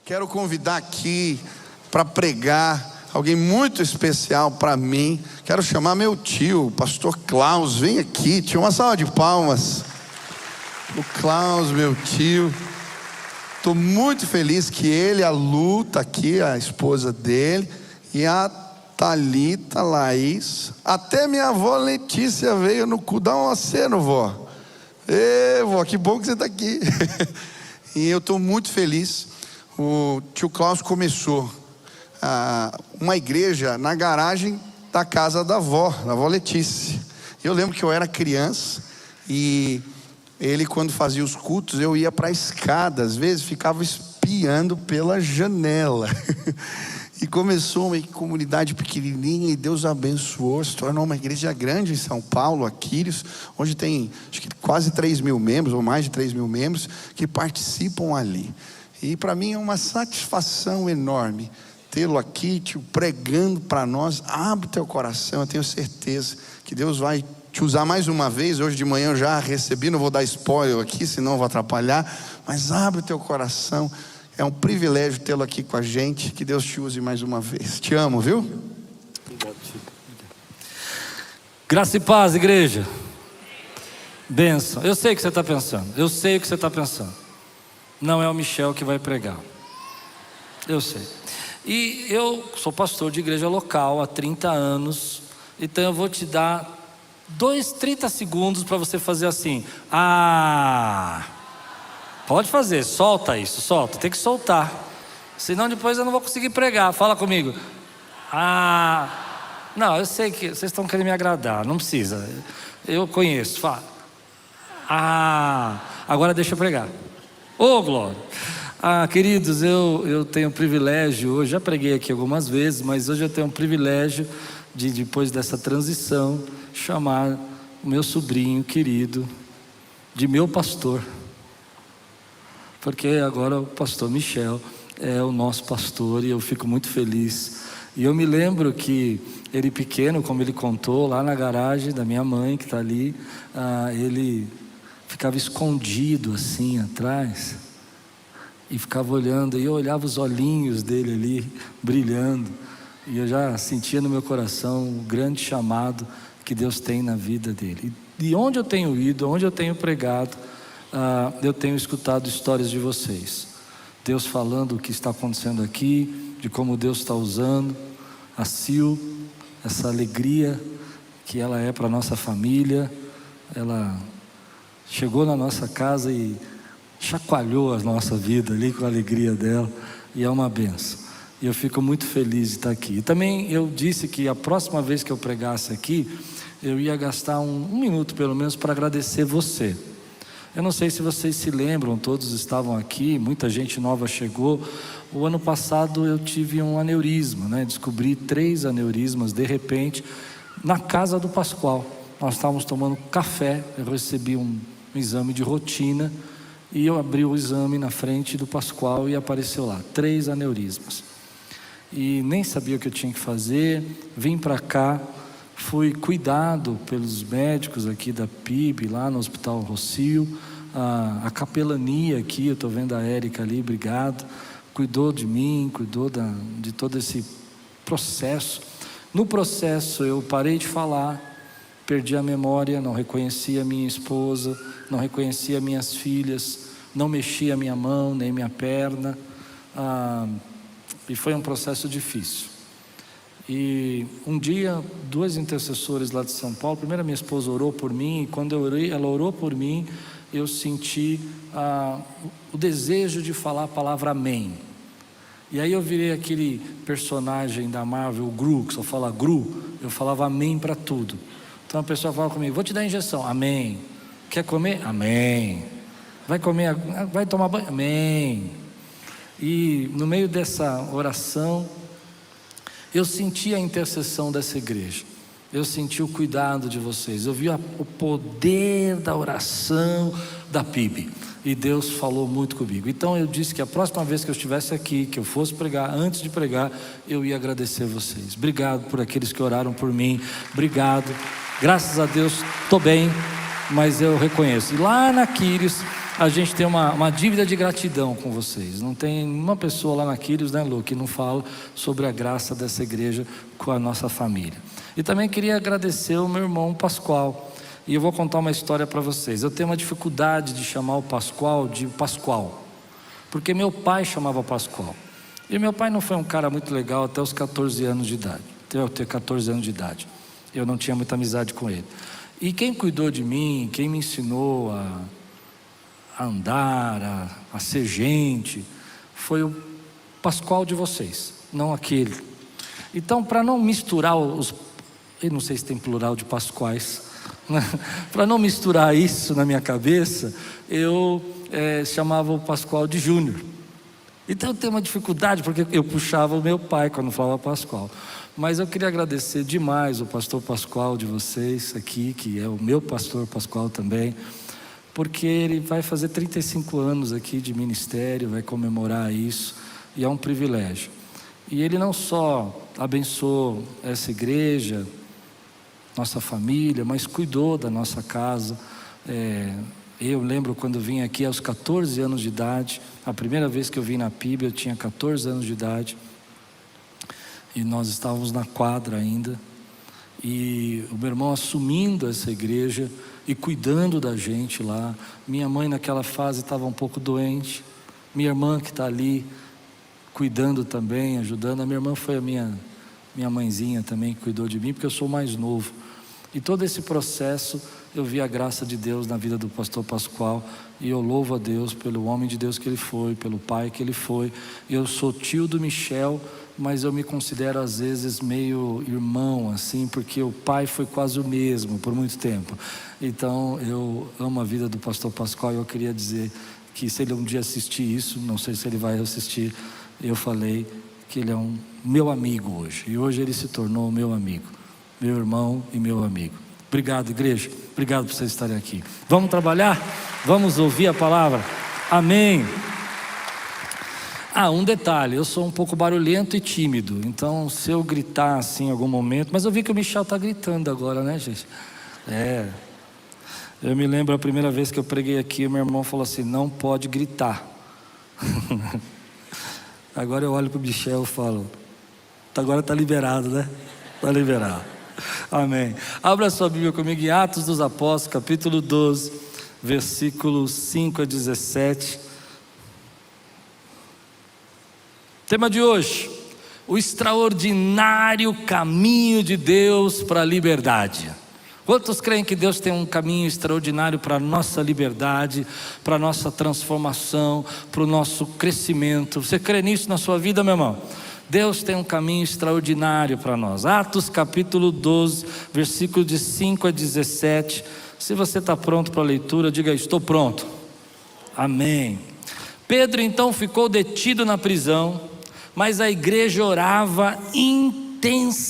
Quero convidar aqui para pregar alguém muito especial para mim. Quero chamar meu tio, pastor Klaus. Vem aqui, tio, uma salva de palmas. O Klaus, meu tio. Estou muito feliz que ele, a Lu, está aqui, a esposa dele, e a Thalita, Laís. Até minha avó Letícia veio no cu. Dá um aceno, vó. Ê, vó, que bom que você está aqui. E eu estou muito feliz. O tio Klaus começou uma igreja na garagem da casa da avó Letícia. Eu lembro que eu era criança e ele, quando fazia os cultos, eu ia para a escada, às vezes ficava espiando pela janela. E começou uma comunidade pequenininha e Deus abençoou, se tornou uma igreja grande em São Paulo, Aquiles, onde tem acho que quase 3 mil membros, ou mais de 3 mil membros, que participam ali. E para mim é uma satisfação enorme tê-lo aqui, tio, pregando para nós. Abre teu coração, eu tenho certeza que Deus vai te usar mais uma vez. Hoje de manhã eu já recebi, não vou dar spoiler aqui, senão eu vou atrapalhar. Mas abre teu coração, é um privilégio tê-lo aqui com a gente. Que Deus te use mais uma vez. Te amo, viu? Obrigado, tio. Graça e paz, igreja. Bênção. Eu sei o que você está pensando. Não é o Michel que vai pregar. Eu sei. E eu sou pastor de igreja local há 30 anos. Então eu vou te dar 30 segundos para você fazer assim. Pode fazer, solta isso, solta. Tem que soltar. Senão depois eu não vou conseguir pregar. Fala comigo. Não, eu sei que vocês estão querendo me agradar. Não precisa. Eu conheço. Fala. Agora deixa eu pregar. Ô, glória. Queridos, eu tenho o privilégio, hoje já preguei aqui algumas vezes, mas hoje eu tenho o privilégio de, depois dessa transição, chamar o meu sobrinho querido de meu pastor, porque agora o pastor Michel é o nosso pastor e eu fico muito feliz. E eu me lembro que ele pequeno, como ele contou, lá na garagem da minha mãe que está ali, ele ficava escondido assim atrás e ficava olhando, e eu olhava os olhinhos dele ali brilhando, e eu já sentia no meu coração o grande chamado que Deus tem na vida dele. E onde eu tenho ido, onde eu tenho pregado, eu tenho escutado histórias de vocês, Deus falando o que está acontecendo aqui, de como Deus está usando a Sil, essa alegria que ela é para a nossa família. Ela chegou na nossa casa e chacoalhou a nossa vida ali com a alegria dela, e é uma benção. E eu fico muito feliz de estar aqui. E também eu disse que a próxima vez que eu pregasse aqui, eu ia gastar um minuto pelo menos para agradecer você. Eu não sei se vocês se lembram, todos estavam aqui, muita gente nova chegou. O ano passado eu tive um aneurisma, né? Descobri 3 aneurismas de repente na casa do Pascoal. Nós estávamos tomando café, eu recebi um exame de rotina e eu abri o exame na frente do Pascoal e apareceu lá 3 aneurismas. E nem sabia o que eu tinha que fazer. Vim para cá, fui cuidado pelos médicos aqui da PIB, lá no Hospital Rocio. A capelania aqui, eu estou vendo a Érica ali, obrigado, cuidou de mim, cuidou de todo esse processo. No processo eu parei de falar, perdi a memória, não reconhecia minha esposa, não reconhecia minhas filhas, não mexia a minha mão, nem minha perna, e foi um processo difícil. E um dia, 2 intercessores lá de São Paulo, primeiro a minha esposa orou por mim, e quando eu orei, ela orou por mim, eu senti o desejo de falar a palavra amém. E aí eu virei aquele personagem da Marvel, o Gru, que só fala Gru, eu falava amém para tudo. Então a pessoa fala comigo, vou te dar injeção, amém. Quer comer? Amém. Vai comer, vai tomar banho? Amém. E no meio dessa oração, eu senti a intercessão dessa igreja, eu senti o cuidado de vocês, eu vi o poder da oração da PIB, e Deus falou muito comigo. Então eu disse que a próxima vez que eu estivesse aqui, que eu fosse pregar, antes de pregar, eu ia agradecer vocês. Obrigado por aqueles que oraram por mim, obrigado, graças a Deus estou bem, mas eu reconheço. E lá na Aquiles a gente tem uma dívida de gratidão com vocês. Não tem uma pessoa lá na Quírios, né, Lu, que não fala sobre a graça dessa igreja com a nossa família. E também queria agradecer o meu irmão Pascoal. E eu vou contar uma história para vocês. Eu tenho uma dificuldade de chamar o Pascoal de Pascoal, porque meu pai chamava Pascoal. E meu pai não foi um cara muito legal até os 14 anos de idade. Até eu ter 14 anos de idade. Eu não tinha muita amizade com ele. E quem cuidou de mim, quem me ensinou a andar, a ser gente, foi o Pascoal de vocês, não aquele. Então, para não misturar eu não sei se tem plural de Pascoais, para não misturar isso na minha cabeça, eu chamava o Pascoal de Júnior. Então eu tenho uma dificuldade, porque eu puxava o meu pai quando falava Pascoal. Mas eu queria agradecer demais o pastor Pascoal de vocês aqui, que é o meu pastor Pascoal também, porque ele vai fazer 35 anos aqui de ministério, vai comemorar isso, e é um privilégio. E ele não só abençoou essa igreja, nossa família, mas cuidou da nossa casa. Eu lembro quando eu vim aqui aos 14 anos de idade, a primeira vez que eu vim na PIB, eu tinha 14 anos de idade, e nós estávamos na quadra ainda, e o meu irmão assumindo essa igreja e cuidando da gente lá. Minha mãe naquela fase estava um pouco doente, minha irmã que está ali cuidando também, ajudando. A minha irmã foi a minha mãezinha também, que cuidou de mim, porque eu sou mais novo. E todo esse processo eu vi a graça de Deus na vida do pastor Pascoal, e eu louvo a Deus pelo homem de Deus que ele foi, pelo pai que ele foi. Eu sou tio do Michel, mas eu me considero às vezes meio irmão, assim, porque o pai foi quase o mesmo por muito tempo. Então eu amo a vida do pastor Pascoal, e eu queria dizer que se ele um dia assistir isso, não sei se ele vai assistir, eu falei que ele é um meu amigo hoje, e hoje ele se tornou meu amigo, meu irmão e meu amigo. Obrigado, igreja, obrigado por vocês estarem aqui. Vamos trabalhar? Vamos ouvir a palavra? Amém. Um detalhe, eu sou um pouco barulhento e tímido, então se eu gritar assim em algum momento, mas eu vi que o Michel está gritando agora, né, gente? Eu me lembro a primeira vez que eu preguei aqui, o meu irmão falou assim: não pode gritar. Agora eu olho para o Michel e falo: agora está liberado, né? Está liberado. Amém. Abra sua Bíblia comigo em Atos dos Apóstolos, capítulo 12, versículos 5 a 17. Tema de hoje: o extraordinário caminho de Deus para a liberdade. Quantos creem que Deus tem um caminho extraordinário para a nossa liberdade, para a nossa transformação, para o nosso crescimento? Você crê nisso na sua vida, meu irmão? Deus tem um caminho extraordinário para nós. Atos capítulo 12, versículos de 5 a 17. Se você está pronto para a leitura, diga: estou pronto. Amém. Pedro então ficou detido na prisão, mas a igreja orava intensamente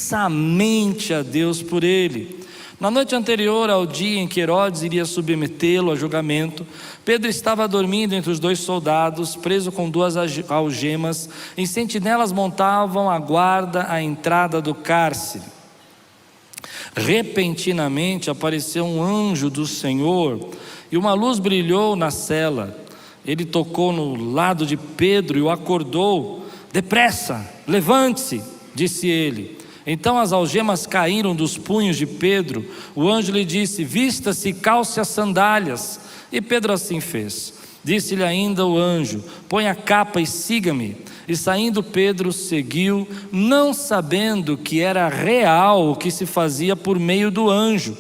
a Deus por ele. Na noite anterior ao dia em que Herodes iria submetê-lo a julgamento, Pedro estava dormindo entre os dois soldados, preso com 2 algemas, e sentinelas montavam a guarda à entrada do cárcere. Repentinamente apareceu um anjo do Senhor, e uma luz brilhou na cela. Ele tocou no lado de Pedro e o acordou. Depressa, levante-se, disse ele. Então as algemas caíram dos punhos de Pedro. O anjo lhe disse: vista-se e calce as sandálias. E Pedro assim fez. Disse-lhe ainda o anjo: põe a capa e siga-me. E saindo Pedro seguiu, não sabendo que era real o que se fazia por meio do anjo.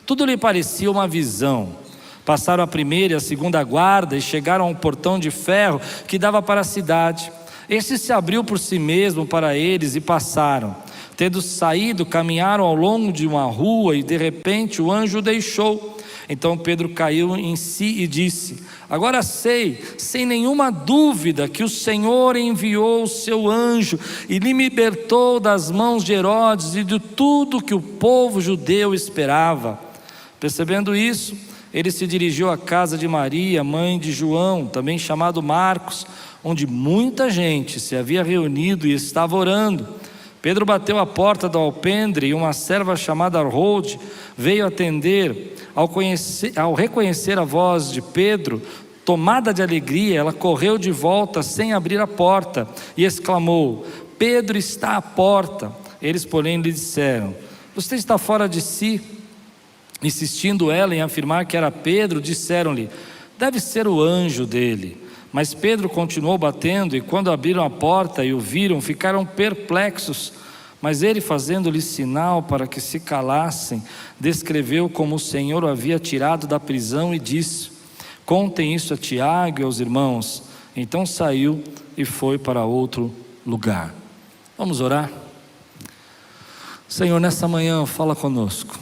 Tudo lhe parecia uma visão. Passaram a primeira e a segunda guarda e chegaram a um portão de ferro que dava para a cidade. Este se abriu por si mesmo para eles e passaram. Tendo saído, caminharam ao longo de uma rua, e de repente o anjo o deixou. Então Pedro caiu em si e disse: agora sei, sem nenhuma dúvida, que o Senhor enviou o seu anjo e lhe libertou das mãos de Herodes e de tudo que o povo judeu esperava. Percebendo isso, ele se dirigiu à casa de Maria, mãe de João, também chamado Marcos, onde muita gente se havia reunido e estava orando. Pedro bateu à porta do alpendre, e uma serva chamada Rode veio atender. Ao reconhecer a voz de Pedro, Tomada de alegria, ela correu de volta sem abrir a porta e exclamou: Pedro está à porta. Eles, porém, lhe disseram: você está fora de si. Insistindo ela em afirmar que era Pedro, disseram-lhe: deve ser o anjo dele. Mas Pedro continuou batendo, e quando abriram a porta e o viram, ficaram perplexos. Mas ele, fazendo-lhe sinal para que se calassem, descreveu como o Senhor o havia tirado da prisão e disse: contem isso a Tiago e aos irmãos. Então saiu e foi para outro lugar. Vamos orar? Senhor, nessa manhã fala conosco.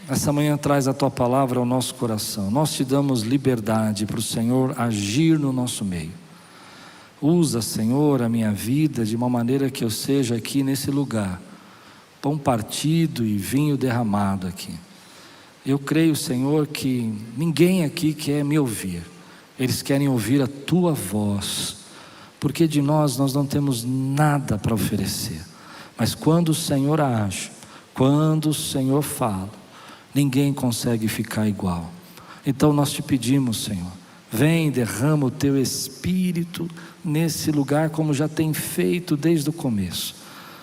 Essa manhã traz a Tua palavra ao nosso coração. Nós te damos liberdade para o Senhor agir no nosso meio. Usa, Senhor, a minha vida de uma maneira que eu seja aqui nesse lugar pão partido e vinho derramado aqui. Eu creio, Senhor, que ninguém aqui quer me ouvir. Eles querem ouvir a Tua voz, porque de nós não temos nada para oferecer. Mas quando o Senhor age, quando o Senhor fala, ninguém consegue ficar igual. Então nós te pedimos, Senhor, vem, derrama o Teu Espírito nesse lugar, como já tem feito desde o começo.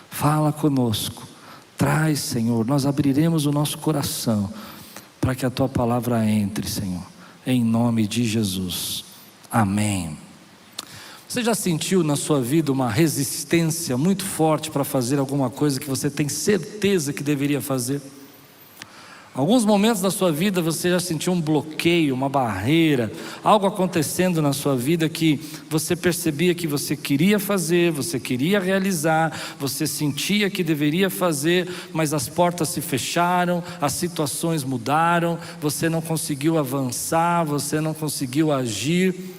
Fala conosco, traz, Senhor, nós abriremos o nosso coração para que a Tua palavra entre, Senhor, em nome de Jesus, amém. Você já sentiu na sua vida uma resistência muito forte para fazer alguma coisa que você tem certeza que deveria fazer? Alguns momentos da sua vida você já sentiu um bloqueio, uma barreira, algo acontecendo na sua vida que você percebia que você queria fazer, você queria realizar, você sentia que deveria fazer, mas as portas se fecharam, as situações mudaram, você não conseguiu avançar, você não conseguiu agir.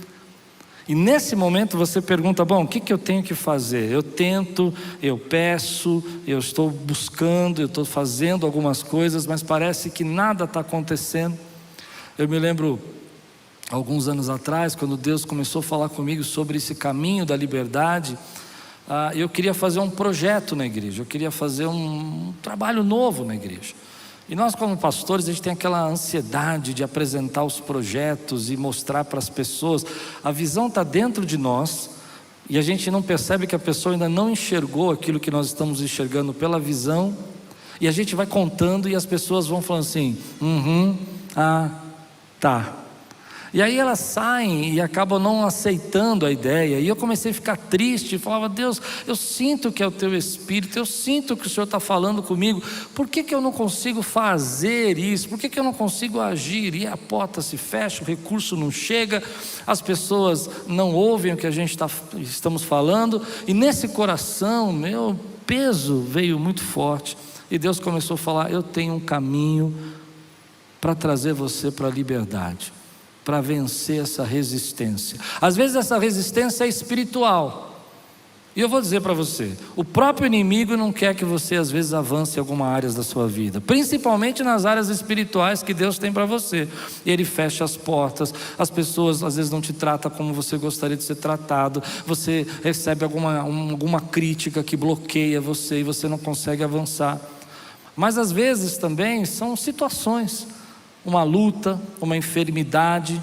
E nesse momento você pergunta: bom, o que eu tenho que fazer? Eu tento, eu peço, eu estou buscando, eu estou fazendo algumas coisas, mas parece que nada está acontecendo. Eu me lembro, alguns anos atrás, quando Deus começou a falar comigo sobre esse caminho da liberdade, eu queria fazer um projeto na igreja, eu queria fazer um trabalho novo na igreja. E nós, como pastores, a gente tem aquela ansiedade de apresentar os projetos e mostrar para as pessoas. A visão está dentro de nós e a gente não percebe que a pessoa ainda não enxergou aquilo que nós estamos enxergando pela visão, e a gente vai contando e as pessoas vão falando assim: tá. E aí elas saem e acabam não aceitando a ideia. E eu comecei a ficar triste, falava: Deus, eu sinto que é o Teu Espírito, eu sinto que o Senhor está falando comigo, por que eu não consigo fazer isso? Por que eu não consigo agir? E a porta se fecha, o recurso não chega, as pessoas não ouvem o que a gente estamos falando. E nesse coração, meu peso veio muito forte, e Deus começou a falar: eu tenho um caminho para trazer você para a liberdade, para vencer essa resistência. Às vezes essa resistência é espiritual, e eu vou dizer para você, o próprio inimigo não quer que você às vezes avance em algumas áreas da sua vida, principalmente nas áreas espirituais que Deus tem para você. Ele fecha as portas, as pessoas às vezes não te tratam como você gostaria de ser tratado, você recebe alguma crítica que bloqueia você e você não consegue avançar. Mas às vezes também são situações, uma luta, uma enfermidade,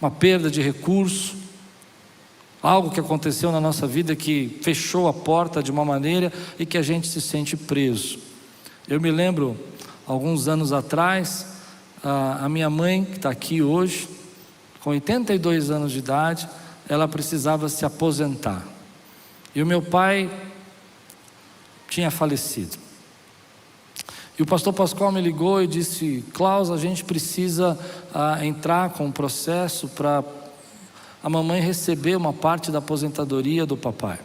uma perda de recurso, algo que aconteceu na nossa vida que fechou a porta de uma maneira e que a gente se sente preso. Eu me lembro, alguns anos atrás, a minha mãe, que está aqui hoje, com 82 anos de idade, ela precisava se aposentar, e o meu pai tinha falecido. E o pastor Pascoal me ligou e disse: Klaus, a gente precisa entrar com um processo para a mamãe receber uma parte da aposentadoria do papai.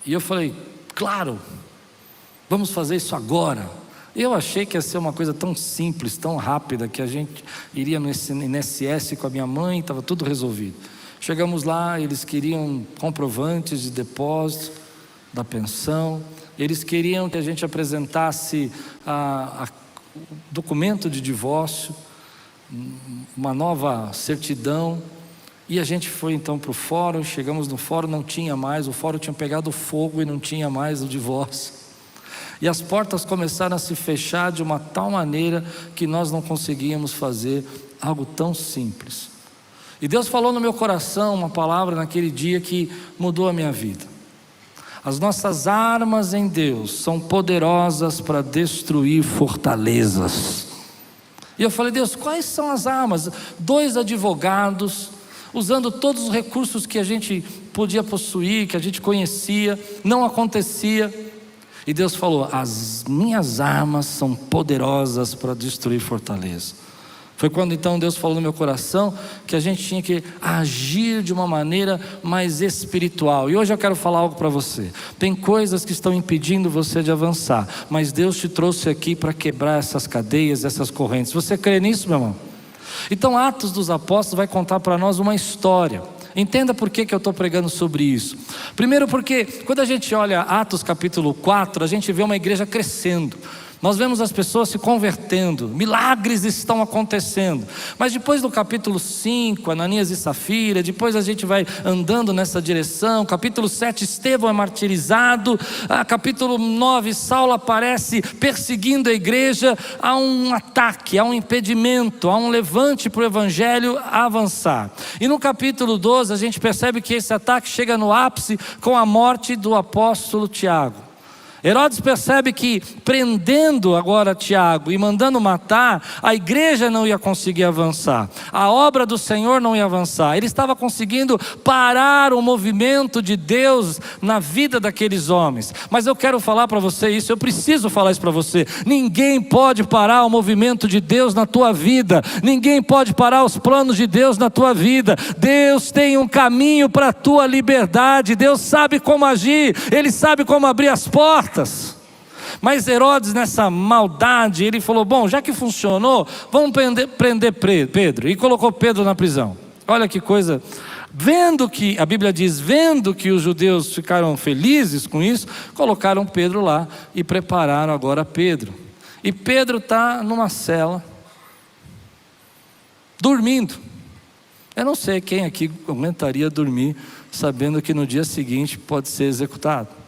E eu falei: claro, vamos fazer isso agora. Eu achei que ia ser uma coisa tão simples, tão rápida, que a gente iria no INSS com a minha mãe, estava tudo resolvido. Chegamos lá, eles queriam comprovantes de depósito da pensão, eles queriam que a gente apresentasse o documento de divórcio, uma nova certidão. E a gente foi então para o fórum. Chegamos no fórum, não tinha mais, o fórum tinha pegado fogo e não tinha mais o divórcio. E as portas começaram a se fechar de uma tal maneira que nós não conseguíamos fazer Algo tão simples. E Deus falou no meu coração uma palavra naquele dia que mudou a minha vida. As nossas armas em Deus são poderosas para destruir fortalezas. E eu falei: Deus, quais são as armas? 2 advogados, usando todos os recursos que a gente podia possuir, que a gente conhecia, não acontecia. E Deus falou: as minhas armas são poderosas para destruir fortaleza. Foi quando então Deus falou no meu coração que a gente tinha que agir de uma maneira mais espiritual. E hoje eu quero falar algo para você. Tem coisas que estão impedindo você de avançar, mas Deus te trouxe aqui para quebrar essas cadeias, essas correntes. Você crê nisso, meu irmão? Então Atos dos Apóstolos vai contar para nós uma história. Entenda por que eu estou pregando sobre isso. Primeiro porque quando a gente olha Atos capítulo 4, a gente vê uma igreja crescendo. Nós vemos as pessoas se convertendo, milagres estão acontecendo. Mas depois do capítulo 5, Ananias e Safira, depois a gente vai andando nessa direção. Capítulo 7, Estevão é martirizado. Capítulo 9, Saulo aparece perseguindo a igreja. Há um ataque, há um impedimento, há um levante para o evangelho avançar. E no capítulo 12 a gente percebe que esse ataque chega no ápice com a morte do apóstolo Tiago. Herodes percebe que prendendo agora Tiago e mandando matar, a igreja não ia conseguir avançar, a obra do Senhor não ia avançar. Ele estava conseguindo parar o movimento de Deus na vida daqueles homens. Mas eu quero falar para você isso, eu preciso falar isso para você. Ninguém pode parar o movimento de Deus na tua vida, ninguém pode parar os planos de Deus na tua vida. Deus tem um caminho para a tua liberdade, Deus sabe como agir, Ele sabe como abrir as portas. Mas Herodes, nessa maldade, ele falou: bom, já que funcionou, vamos prender Pedro. E colocou Pedro na prisão. Olha que coisa. Vendo que, a Bíblia diz, vendo que os judeus ficaram felizes com isso, colocaram Pedro lá e prepararam agora Pedro. E Pedro está numa cela, dormindo. Eu não sei quem aqui aguentaria dormir sabendo que no dia seguinte pode ser executado.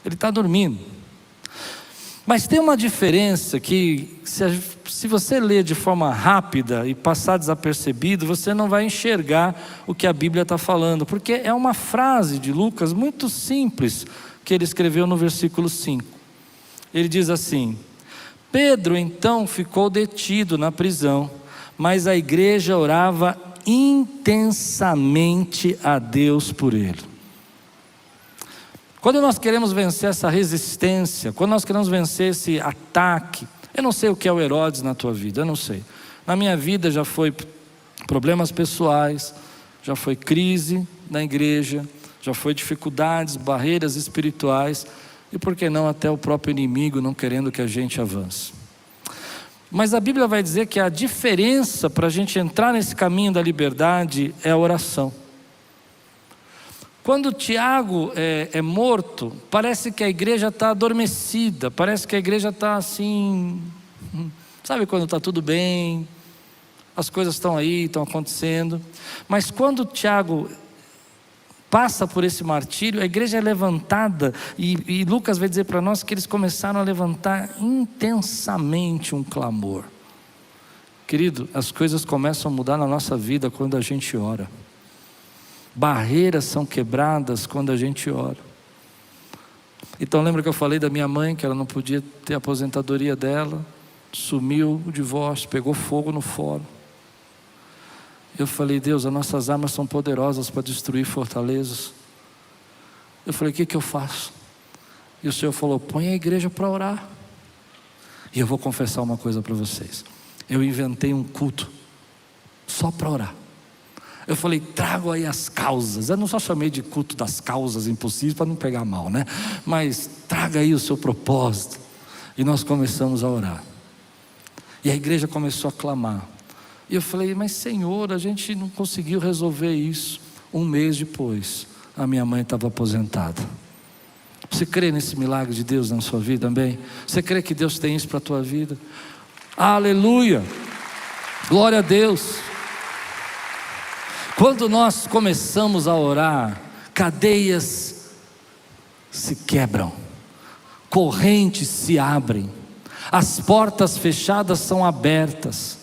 Ele está dormindo. Mas tem uma diferença que se você ler de forma rápida e passar desapercebido, você não vai enxergar o que a Bíblia está falando, porque é uma frase de Lucas muito simples que ele escreveu no versículo 5. Ele diz assim: Pedro então ficou detido na prisão, mas a igreja orava intensamente a Deus por ele. Quando nós queremos vencer essa resistência, quando nós queremos vencer esse ataque, eu não sei o que é o Herodes na tua vida, eu não sei. Na minha vida já foi problemas pessoais, já foi crise na igreja, já foi dificuldades, barreiras espirituais, e por que não até o próprio inimigo não querendo que a gente avance. Mas a Bíblia vai dizer que a diferença para a gente entrar nesse caminho da liberdade é a oração. Quando Tiago é morto, parece que a igreja está adormecida, parece que a igreja está assim, sabe quando está tudo bem, as coisas estão aí, estão acontecendo. Mas quando Tiago passa por esse martírio, a igreja é levantada, e Lucas vai dizer para nós que eles começaram a levantar intensamente um clamor. Querido, as coisas começam a mudar na nossa vida quando a gente ora. Barreiras são quebradas quando a gente ora. Então lembra que eu falei da minha mãe, que ela não podia ter a aposentadoria dela, sumiu o divórcio, pegou fogo no fórum. Eu falei: Deus, as nossas armas são poderosas para destruir fortalezas. Eu falei: o que eu faço? E o Senhor falou: põe a igreja para orar. E eu vou confessar uma coisa para vocês, eu inventei um culto só para orar. Eu falei: trago aí as causas. Eu não só chamei de culto das causas impossíveis para não pegar mal, né? Mas traga aí o seu propósito. E nós começamos a orar. E a igreja começou a clamar. E eu falei: mas Senhor, a gente não conseguiu resolver isso. Um mês depois, a minha mãe estava aposentada. Você crê nesse milagre de Deus na sua vida também? Você crê que Deus tem isso para a tua vida? Aleluia! Glória a Deus! Quando nós começamos a orar, cadeias se quebram, correntes se abrem, as portas fechadas são abertas,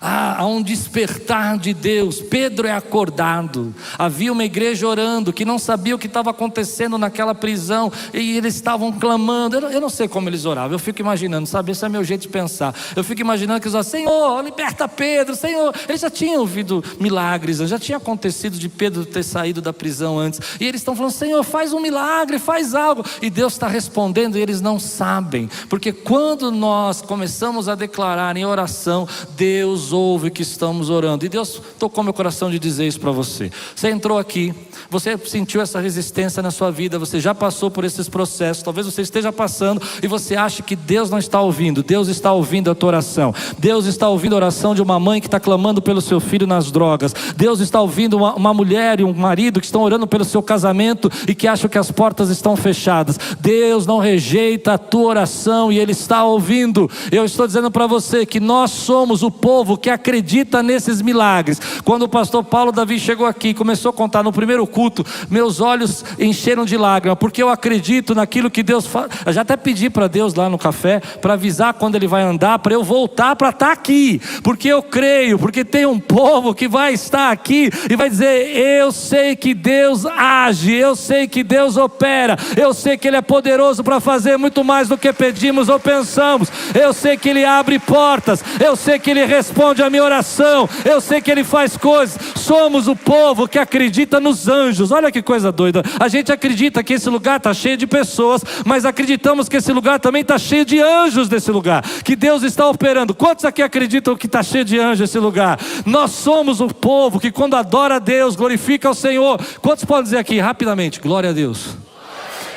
Há um despertar de Deus. Pedro é acordado. Havia uma igreja orando, que não sabia o que estava acontecendo naquela prisão, e eles estavam clamando. Eu não sei como eles oravam, eu fico imaginando, sabe? Esse é meu jeito de pensar. Eu fico imaginando que eles falavam: Senhor, liberta Pedro, Senhor. Eles já tinham ouvido milagres, já tinha acontecido de Pedro ter saído da prisão antes, e eles estão falando: Senhor, faz um milagre, faz algo. E Deus está respondendo, e eles não sabem, porque quando nós começamos a declarar em oração, Deus ouve que estamos orando. E Deus tocou meu coração de dizer isso para você. Você entrou aqui, você sentiu essa resistência na sua vida, você já passou por esses processos, talvez você esteja passando e você acha que Deus não está ouvindo. Deus está ouvindo a tua oração. Deus está ouvindo a oração de uma mãe que está clamando pelo seu filho nas drogas. Deus está ouvindo uma mulher e um marido que estão orando pelo seu casamento e que acham que as portas estão fechadas. Deus não rejeita a tua oração e Ele está ouvindo. Eu estou dizendo para você que nós somos o povo que acredita nesses milagres. Quando o pastor Paulo Davi chegou aqui, começou a contar no primeiro culto, meus olhos encheram de lágrimas, porque eu acredito naquilo que Deus faz. Eu já até pedi para Deus lá no café, para avisar quando Ele vai andar, para eu voltar para estar aqui, porque eu creio, porque tem um povo que vai estar aqui e vai dizer: eu sei que Deus age, eu sei que Deus opera, eu sei que Ele é poderoso para fazer muito mais do que pedimos ou pensamos, eu sei que Ele abre portas, eu sei que Ele responde a minha oração, eu sei que Ele faz coisas. Somos o povo que acredita nos anjos. Olha que coisa doida, a gente acredita que esse lugar está cheio de pessoas, mas acreditamos que esse lugar também está cheio de anjos desse lugar, que Deus está operando. Quantos aqui acreditam que está cheio de anjos esse lugar? Nós somos o povo que quando adora a Deus, glorifica o Senhor. Quantos podem dizer aqui rapidamente: glória a Deus?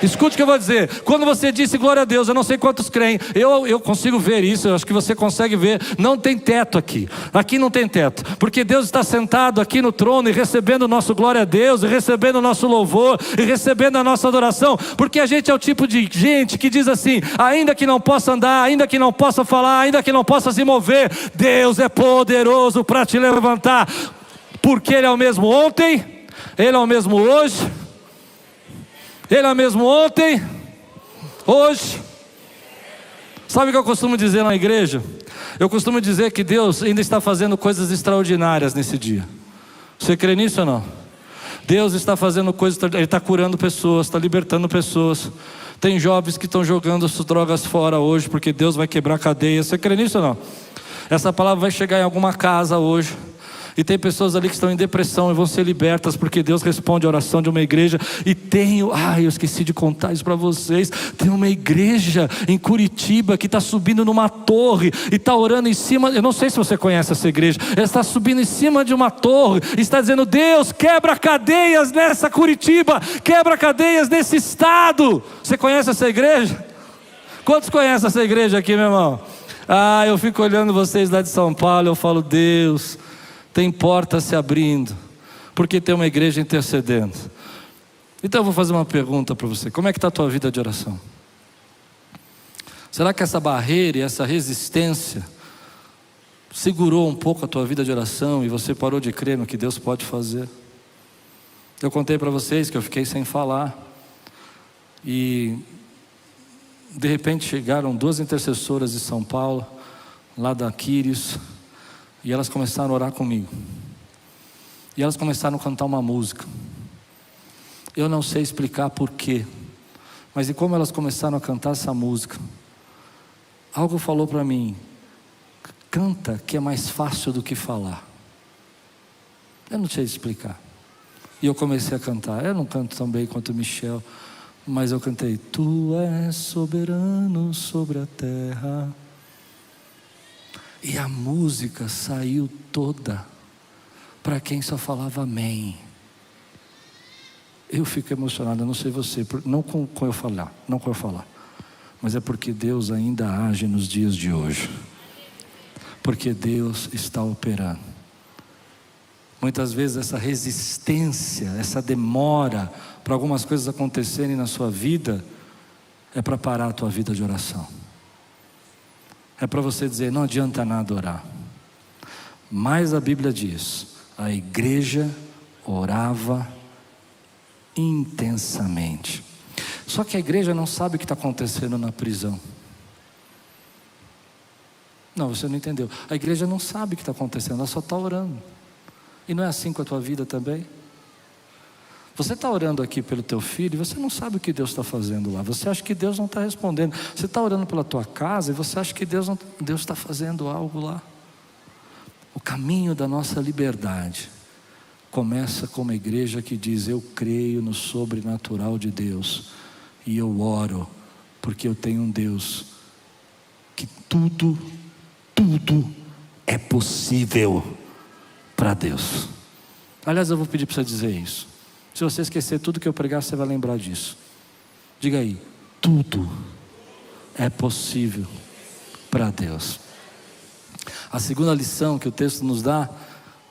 Escute o que eu vou dizer. Quando você disse glória a Deus, eu não sei quantos creem, eu consigo ver isso, eu acho que você consegue ver. Não tem teto aqui, aqui não tem teto, porque Deus está sentado aqui no trono e recebendo o nosso glória a Deus, e recebendo o nosso louvor, e recebendo a nossa adoração, porque a gente é o tipo de gente que diz assim: ainda que não possa andar, ainda que não possa falar, ainda que não possa se mover, Deus é poderoso para te levantar, porque Ele é o mesmo ontem, Ele é o mesmo hoje, Ele é o mesmo ontem, hoje. Sabe o que eu costumo dizer na igreja? Eu costumo dizer que Deus ainda está fazendo coisas extraordinárias nesse dia. Você crê nisso ou não? Deus está fazendo coisas, Ele está curando pessoas, está libertando pessoas. Tem jovens que estão jogando as drogas fora hoje, porque Deus vai quebrar cadeias. Você crê nisso ou não? Essa palavra vai chegar em alguma casa hoje. E tem pessoas ali que estão em depressão e vão ser libertas, porque Deus responde a oração de uma igreja. E eu esqueci de contar isso para vocês. Tem uma igreja em Curitiba que está subindo numa torre e está orando em cima. Eu não sei se você conhece essa igreja. Ela está subindo em cima de uma torre e está dizendo: Deus, quebra cadeias nessa Curitiba, quebra cadeias nesse estado. Você conhece essa igreja? Quantos conhecem essa igreja aqui, meu irmão? Eu fico olhando vocês lá de São Paulo, eu falo: Deus, tem portas se abrindo, porque tem uma igreja intercedendo. Então eu vou fazer uma pergunta para você: como é que está a tua vida de oração? Será que essa barreira e essa resistência segurou um pouco a tua vida de oração e você parou de crer no que Deus pode fazer? Eu contei para vocês que eu fiquei sem falar, e de repente chegaram 2 intercessoras de São Paulo, lá da Quírios, e elas começaram a orar comigo. E elas começaram a cantar uma música. Eu não sei explicar porquê, mas e como elas começaram a cantar essa música, algo falou para mim: canta, que é mais fácil do que falar. Eu não sei explicar. E eu comecei a cantar. Eu não canto tão bem quanto o Michel, mas eu cantei: Tu és soberano sobre a terra. E a música saiu toda para quem só falava amém. Eu fico emocionado, eu não sei você, não com eu falar, mas é porque Deus ainda age nos dias de hoje, porque Deus está operando. Muitas vezes essa resistência, essa demora para algumas coisas acontecerem na sua vida, é para parar a tua vida de oração. É para você dizer: não adianta nada orar. Mas a Bíblia diz: a igreja orava intensamente. Só que a igreja não sabe o que está acontecendo na prisão. Não, você não entendeu. A igreja não sabe o que está acontecendo, ela só está orando. E não é assim com a tua vida também? Você está orando aqui pelo teu filho e você não sabe o que Deus está fazendo lá. Você acha que Deus não está respondendo. Você está orando pela tua casa e você acha que Deus está fazendo algo lá. O caminho da nossa liberdade começa com uma igreja que diz: eu creio no sobrenatural de Deus e eu oro, porque eu tenho um Deus que tudo é possível para Deus. Aliás, eu vou pedir para você dizer isso. Se você esquecer tudo que eu pregar, você vai lembrar disso. Diga aí: tudo é possível para Deus. A segunda lição que o texto nos dá: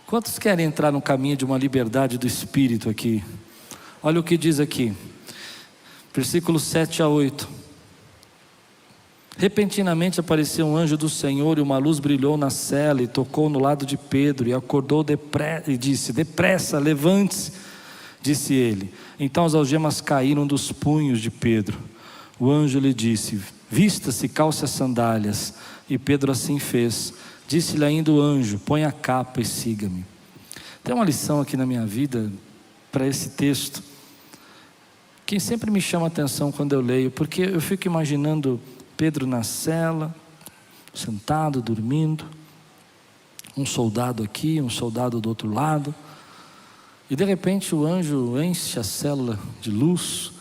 quantos querem entrar no caminho de uma liberdade do Espírito aqui? Olha o que diz aqui, versículos 7 a 8. Repentinamente apareceu um anjo do Senhor e uma luz brilhou na cela e tocou no lado de Pedro e acordou e disse: depressa, levante-se. Disse ele. Então as algemas caíram dos punhos de Pedro. O anjo lhe disse: vista-se, calce as sandálias. E Pedro assim fez. Disse-lhe ainda o anjo: põe a capa e siga-me. Tem uma lição aqui na minha vida para esse texto que sempre me chama a atenção quando eu leio, porque eu fico imaginando Pedro na cela, sentado, dormindo, um soldado aqui, um soldado do outro lado, e de repente o anjo enche a cela de luz,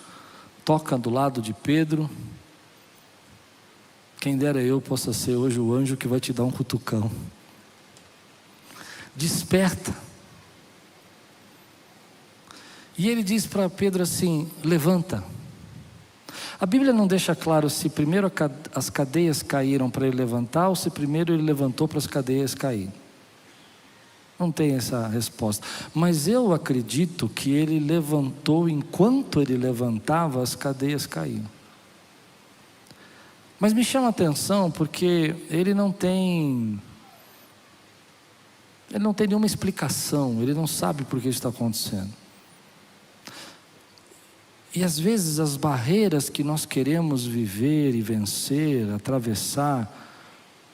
toca do lado de Pedro. Quem dera eu possa ser hoje o anjo que vai te dar um cutucão. Desperta. E ele diz para Pedro assim: levanta. A Bíblia não deixa claro se primeiro as cadeias caíram para ele levantar, ou se primeiro ele levantou para as cadeias caírem. Não tem essa resposta. Mas eu acredito que ele levantou, enquanto ele levantava, as cadeias caíam. Mas me chama a atenção porque ele não tem nenhuma explicação, ele não sabe por que isso está acontecendo. E às vezes as barreiras que nós queremos viver e vencer, atravessar,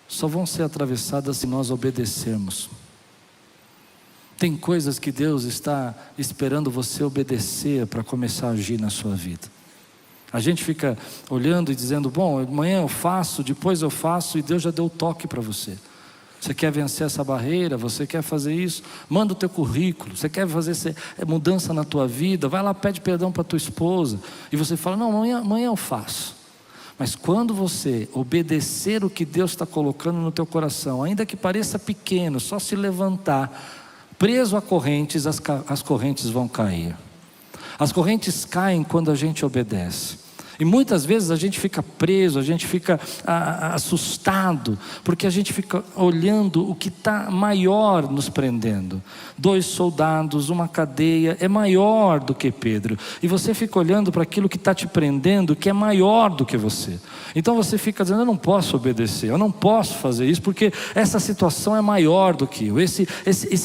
só vão ser atravessadas se nós obedecermos. Tem coisas que Deus está esperando você obedecer para começar a agir na sua vida. A gente fica olhando e dizendo: bom, amanhã eu faço, depois eu faço, e Deus já deu o toque para você. Você quer vencer essa barreira, você quer fazer isso, manda o teu currículo. Você quer fazer mudança na tua vida, vai lá, pede perdão para tua esposa. E você fala: não, amanhã eu faço. Mas quando você obedecer o que Deus está colocando no teu coração, ainda que pareça pequeno, só se levantar, preso a correntes, as correntes vão cair. As correntes caem quando a gente obedece. E muitas vezes a gente fica preso, a gente fica assustado, porque a gente fica olhando o que está maior nos prendendo. 2 soldados, uma cadeia, é maior do que Pedro. E você fica olhando para aquilo que está te prendendo, que é maior do que você. Então você fica dizendo: eu não posso obedecer, eu não posso fazer isso, porque essa situação é maior do que eu, esse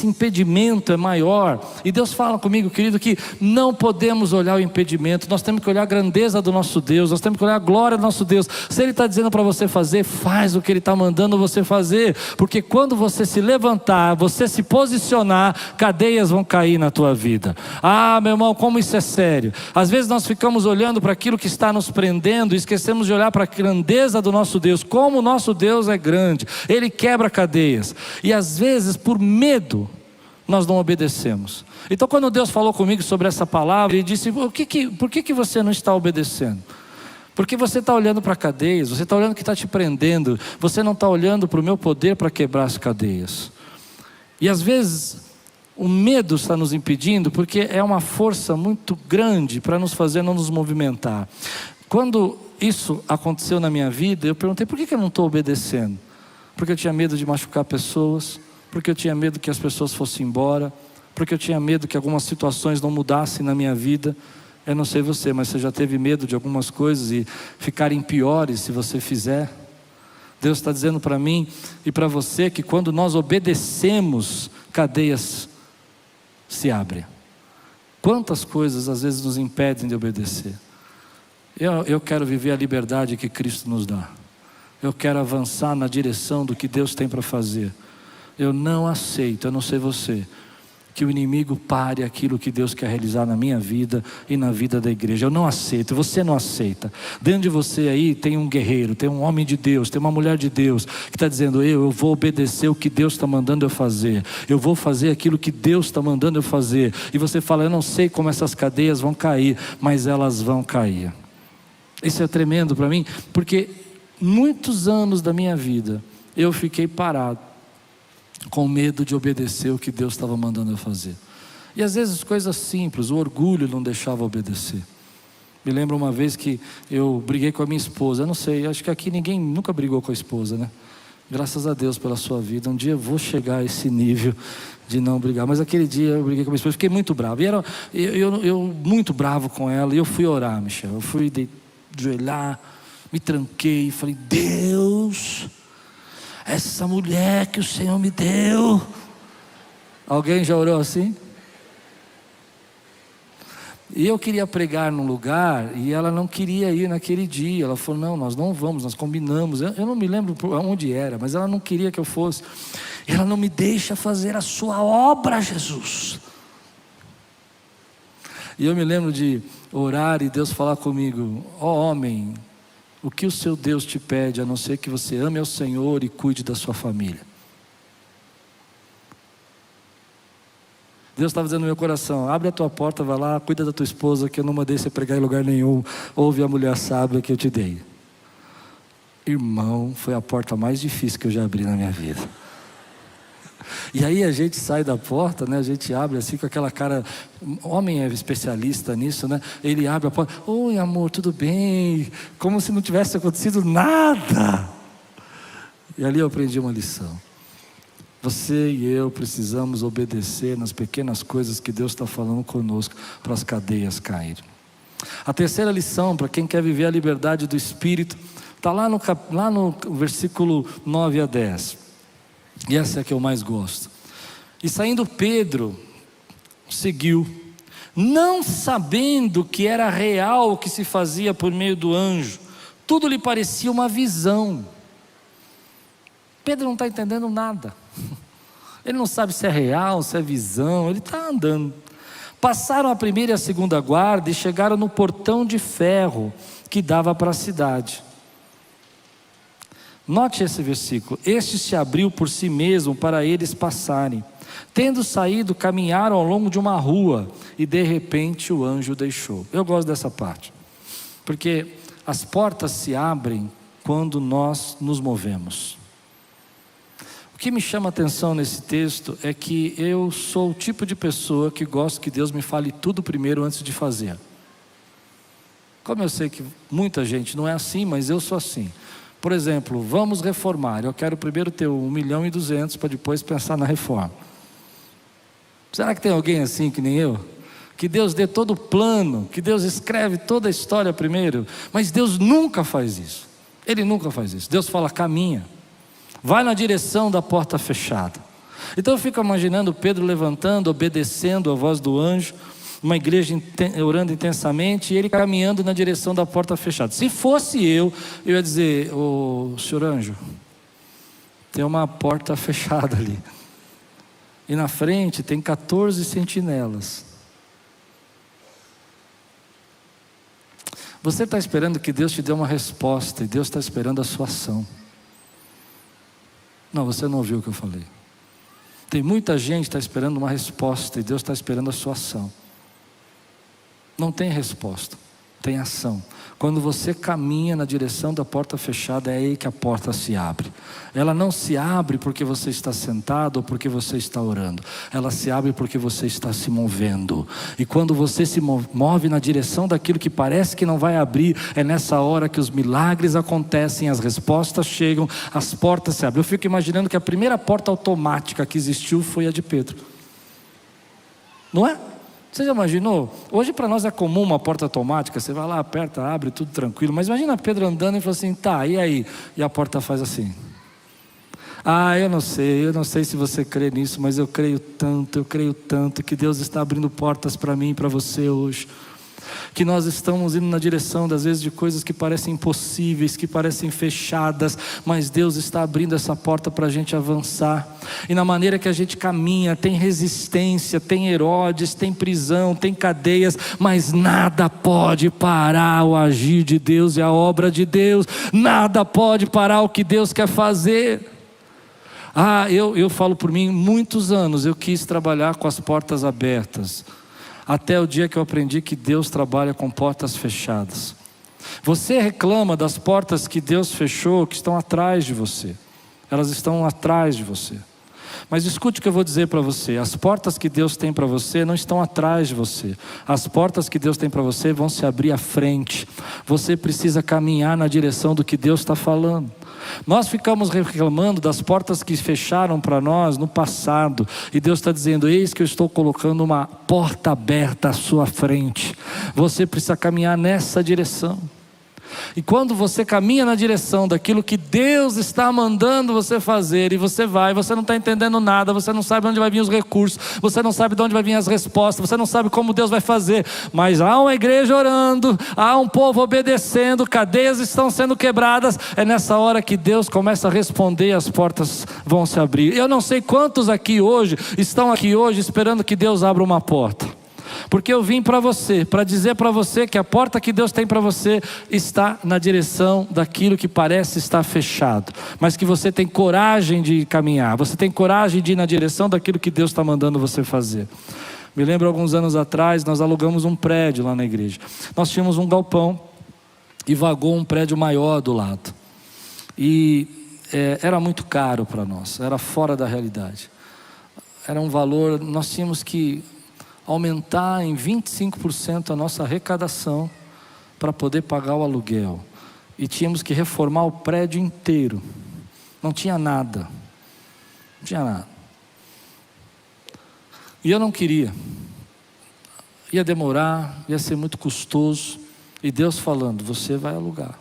impedimento é maior. E Deus fala comigo, querido, que não podemos olhar o impedimento, nós temos que olhar a grandeza do nosso Deus, nós temos que olhar a glória do nosso Deus. Se Ele está dizendo para você fazer, faz o que Ele está mandando você fazer, porque quando você se levantar, você se posicionar, cadeias vão cair na tua vida. Ah, meu irmão, como isso é sério. Às vezes nós ficamos olhando para aquilo que está nos prendendo e esquecemos de olhar para a grandeza do nosso Deus. Como o nosso Deus é grande, Ele quebra cadeias. E às vezes por medo nós não obedecemos. Então quando Deus falou comigo sobre essa palavra, Ele disse: por que você não está obedecendo? Porque você está olhando para cadeias, você está olhando o que está te prendendo, você não está olhando para o meu poder para quebrar as cadeias. E às vezes o medo está nos impedindo, porque é uma força muito grande para nos fazer não nos movimentar. Quando isso aconteceu na minha vida, eu perguntei: por que eu não estou obedecendo? Porque eu tinha medo de machucar pessoas, porque eu tinha medo que as pessoas fossem embora, porque eu tinha medo que algumas situações não mudassem na minha vida. Eu não sei você, mas você já teve medo de algumas coisas e ficarem piores se você fizer? Deus está dizendo para mim e para você que quando nós obedecemos, cadeias se abrem. Quantas coisas às vezes nos impedem de obedecer? Eu quero viver a liberdade que Cristo nos dá. Eu quero avançar na direção do que Deus tem para fazer. Eu não aceito, eu não sei você, que o inimigo pare aquilo que Deus quer realizar na minha vida e na vida da igreja. Eu não aceito, você não aceita. Dentro de você aí tem um guerreiro, tem um homem de Deus, tem uma mulher de Deus, que está dizendo, eu vou obedecer o que Deus está mandando eu fazer. Eu vou fazer aquilo que Deus está mandando eu fazer. E você fala, eu não sei como essas cadeias vão cair, mas elas vão cair. Isso é tremendo para mim, porque muitos anos da minha vida, eu fiquei parado, com medo de obedecer o que Deus estava mandando eu fazer. E às vezes coisas simples, o orgulho não deixava obedecer. Me lembro uma vez que eu briguei com a minha esposa. Eu não sei, acho que aqui ninguém nunca brigou com a esposa, né? Graças a Deus pela sua vida. Um dia eu vou chegar a esse nível de não brigar. Mas aquele dia eu briguei com a minha esposa, fiquei muito bravo. E eu muito bravo com ela. E eu fui orar, Michel. Eu fui ajoelhar, me tranquei e falei, Deus, essa mulher que o Senhor me deu. Alguém já orou assim? E eu queria pregar num lugar e ela não queria ir naquele dia. Ela falou, não, nós não vamos, nós combinamos. Eu não me lembro onde era, mas ela não queria que eu fosse. Ela não me deixa fazer a sua obra, Jesus. E eu me lembro de orar e Deus falar comigo, ó homem, o que o seu Deus te pede, a não ser que você ame ao Senhor e cuide da sua família. Deus estava dizendo no meu coração, abre a tua porta, vai lá, cuida da tua esposa, que eu não mandei você pregar em lugar nenhum, ouve a mulher sábia que eu te dei. Irmão, foi a porta mais difícil que eu já abri na minha vida. E aí a gente sai da porta, né? A gente abre assim com aquela cara, homem é especialista nisso, né? Ele abre a porta, oi amor, tudo bem? Como se não tivesse acontecido nada. E ali eu aprendi uma lição. Você e eu precisamos obedecer nas pequenas coisas que Deus está falando conosco, para as cadeias caírem. A terceira lição, para quem quer viver a liberdade do Espírito, está lá no versículo 9 a 10. E essa é a que eu mais gosto. E saindo Pedro, seguiu, não sabendo que era real o que se fazia por meio do anjo. Tudo lhe parecia uma visão. Pedro não está entendendo nada. Ele não sabe se é real, se é visão. Ele está andando. Passaram a primeira e a segunda guarda e chegaram no portão de ferro que dava para a cidade. Note esse versículo. Este se abriu por si mesmo para eles passarem. Tendo saído, caminharam ao longo de uma rua e de repente o anjo deixou. Eu gosto dessa parte, porque as portas se abrem quando nós nos movemos. O que me chama a atenção nesse texto é que eu sou o tipo de pessoa que gosto que Deus me fale tudo primeiro antes de fazer. Como eu sei que muita gente não é assim, mas eu sou assim. Por exemplo, vamos reformar. Eu quero primeiro ter 1.200.000 para depois pensar na reforma. Será que tem alguém assim que nem eu? Que Deus dê todo o plano, que Deus escreve toda a história primeiro. Mas Deus nunca faz isso. Ele nunca faz isso. Deus fala, caminha. Vai na direção da porta fechada. Então eu fico imaginando Pedro levantando, obedecendo a voz do anjo. Uma igreja orando intensamente e ele caminhando na direção da porta fechada. Se fosse eu ia dizer, ô senhor anjo, tem uma porta fechada ali. E na frente tem 14 sentinelas. Você está esperando que Deus te dê uma resposta e Deus está esperando a sua ação. Não, você não ouviu o que eu falei. Tem muita gente que está esperando uma resposta e Deus está esperando a sua ação. Não tem resposta, tem ação. Quando você caminha na direção da porta fechada, é aí que a porta se abre. Ela não se abre porque você está sentado ou porque você está orando. Ela se abre porque você está se movendo. E quando você se move na direção daquilo que parece que não vai abrir, é nessa hora que os milagres acontecem, as respostas chegam, as portas se abrem. Eu fico imaginando que a primeira porta automática que existiu foi a de Pedro. Não é? Você já imaginou? Hoje para nós é comum uma porta automática, você vai lá, aperta, abre, tudo tranquilo. Mas imagina Pedro andando e fala assim, tá, e aí? E a porta faz assim. Ah, eu não sei se você crê nisso, mas eu creio tanto que Deus está abrindo portas para mim e para você hoje. que nós estamos indo na direção, às vezes, de coisas que parecem impossíveis, que parecem fechadas, mas Deus está abrindo essa porta para a gente avançar. E na maneira que a gente caminha, tem resistência, tem Herodes, tem prisão, tem cadeias, mas nada pode parar o agir de Deus e a obra de Deus. Nada pode parar o que Deus quer fazer. Eu falo por mim, muitos anos eu quis trabalhar com as portas abertas, até o dia que eu aprendi que Deus trabalha com portas fechadas. Você reclama das portas que Deus fechou, que estão atrás de você. Elas estão atrás de você. Mas escute o que eu vou dizer para você. As portas que Deus tem para você não estão atrás de você. As portas que Deus tem para você vão se abrir à frente. Você precisa caminhar na direção do que Deus está falando. Nós ficamos reclamando das portas que fecharam para nós no passado, e Deus está dizendo: eis que eu estou colocando uma porta aberta à sua frente. Você precisa caminhar nessa direção. E quando você caminha na direção daquilo que Deus está mandando você fazer, e você não está entendendo nada, você não sabe onde vai vir os recursos, você não sabe de onde vai vir as respostas, você não sabe como Deus vai fazer, mas há uma igreja orando, há um povo obedecendo, cadeias estão sendo quebradas, é nessa hora que Deus começa a responder e as portas vão se abrir. Eu não sei quantos aqui hoje estão aqui hoje esperando que Deus abra uma porta, porque eu vim para você, para dizer para você que a porta que Deus tem para você está na direção daquilo que parece estar fechado, mas que você tem coragem de caminhar, você tem coragem de ir na direção daquilo que Deus está mandando você fazer. Me lembro, alguns anos atrás, nós alugamos um prédio lá na igreja. Nós tínhamos um galpão e vagou um prédio maior do lado, e era muito caro para nós, era fora da realidade, era um valor, nós tínhamos que aumentar em 25% a nossa arrecadação para poder pagar o aluguel, e tínhamos que reformar o prédio inteiro. Não tinha nada, e eu não queria, ia demorar, ia ser muito custoso, e Deus falando: você vai alugar.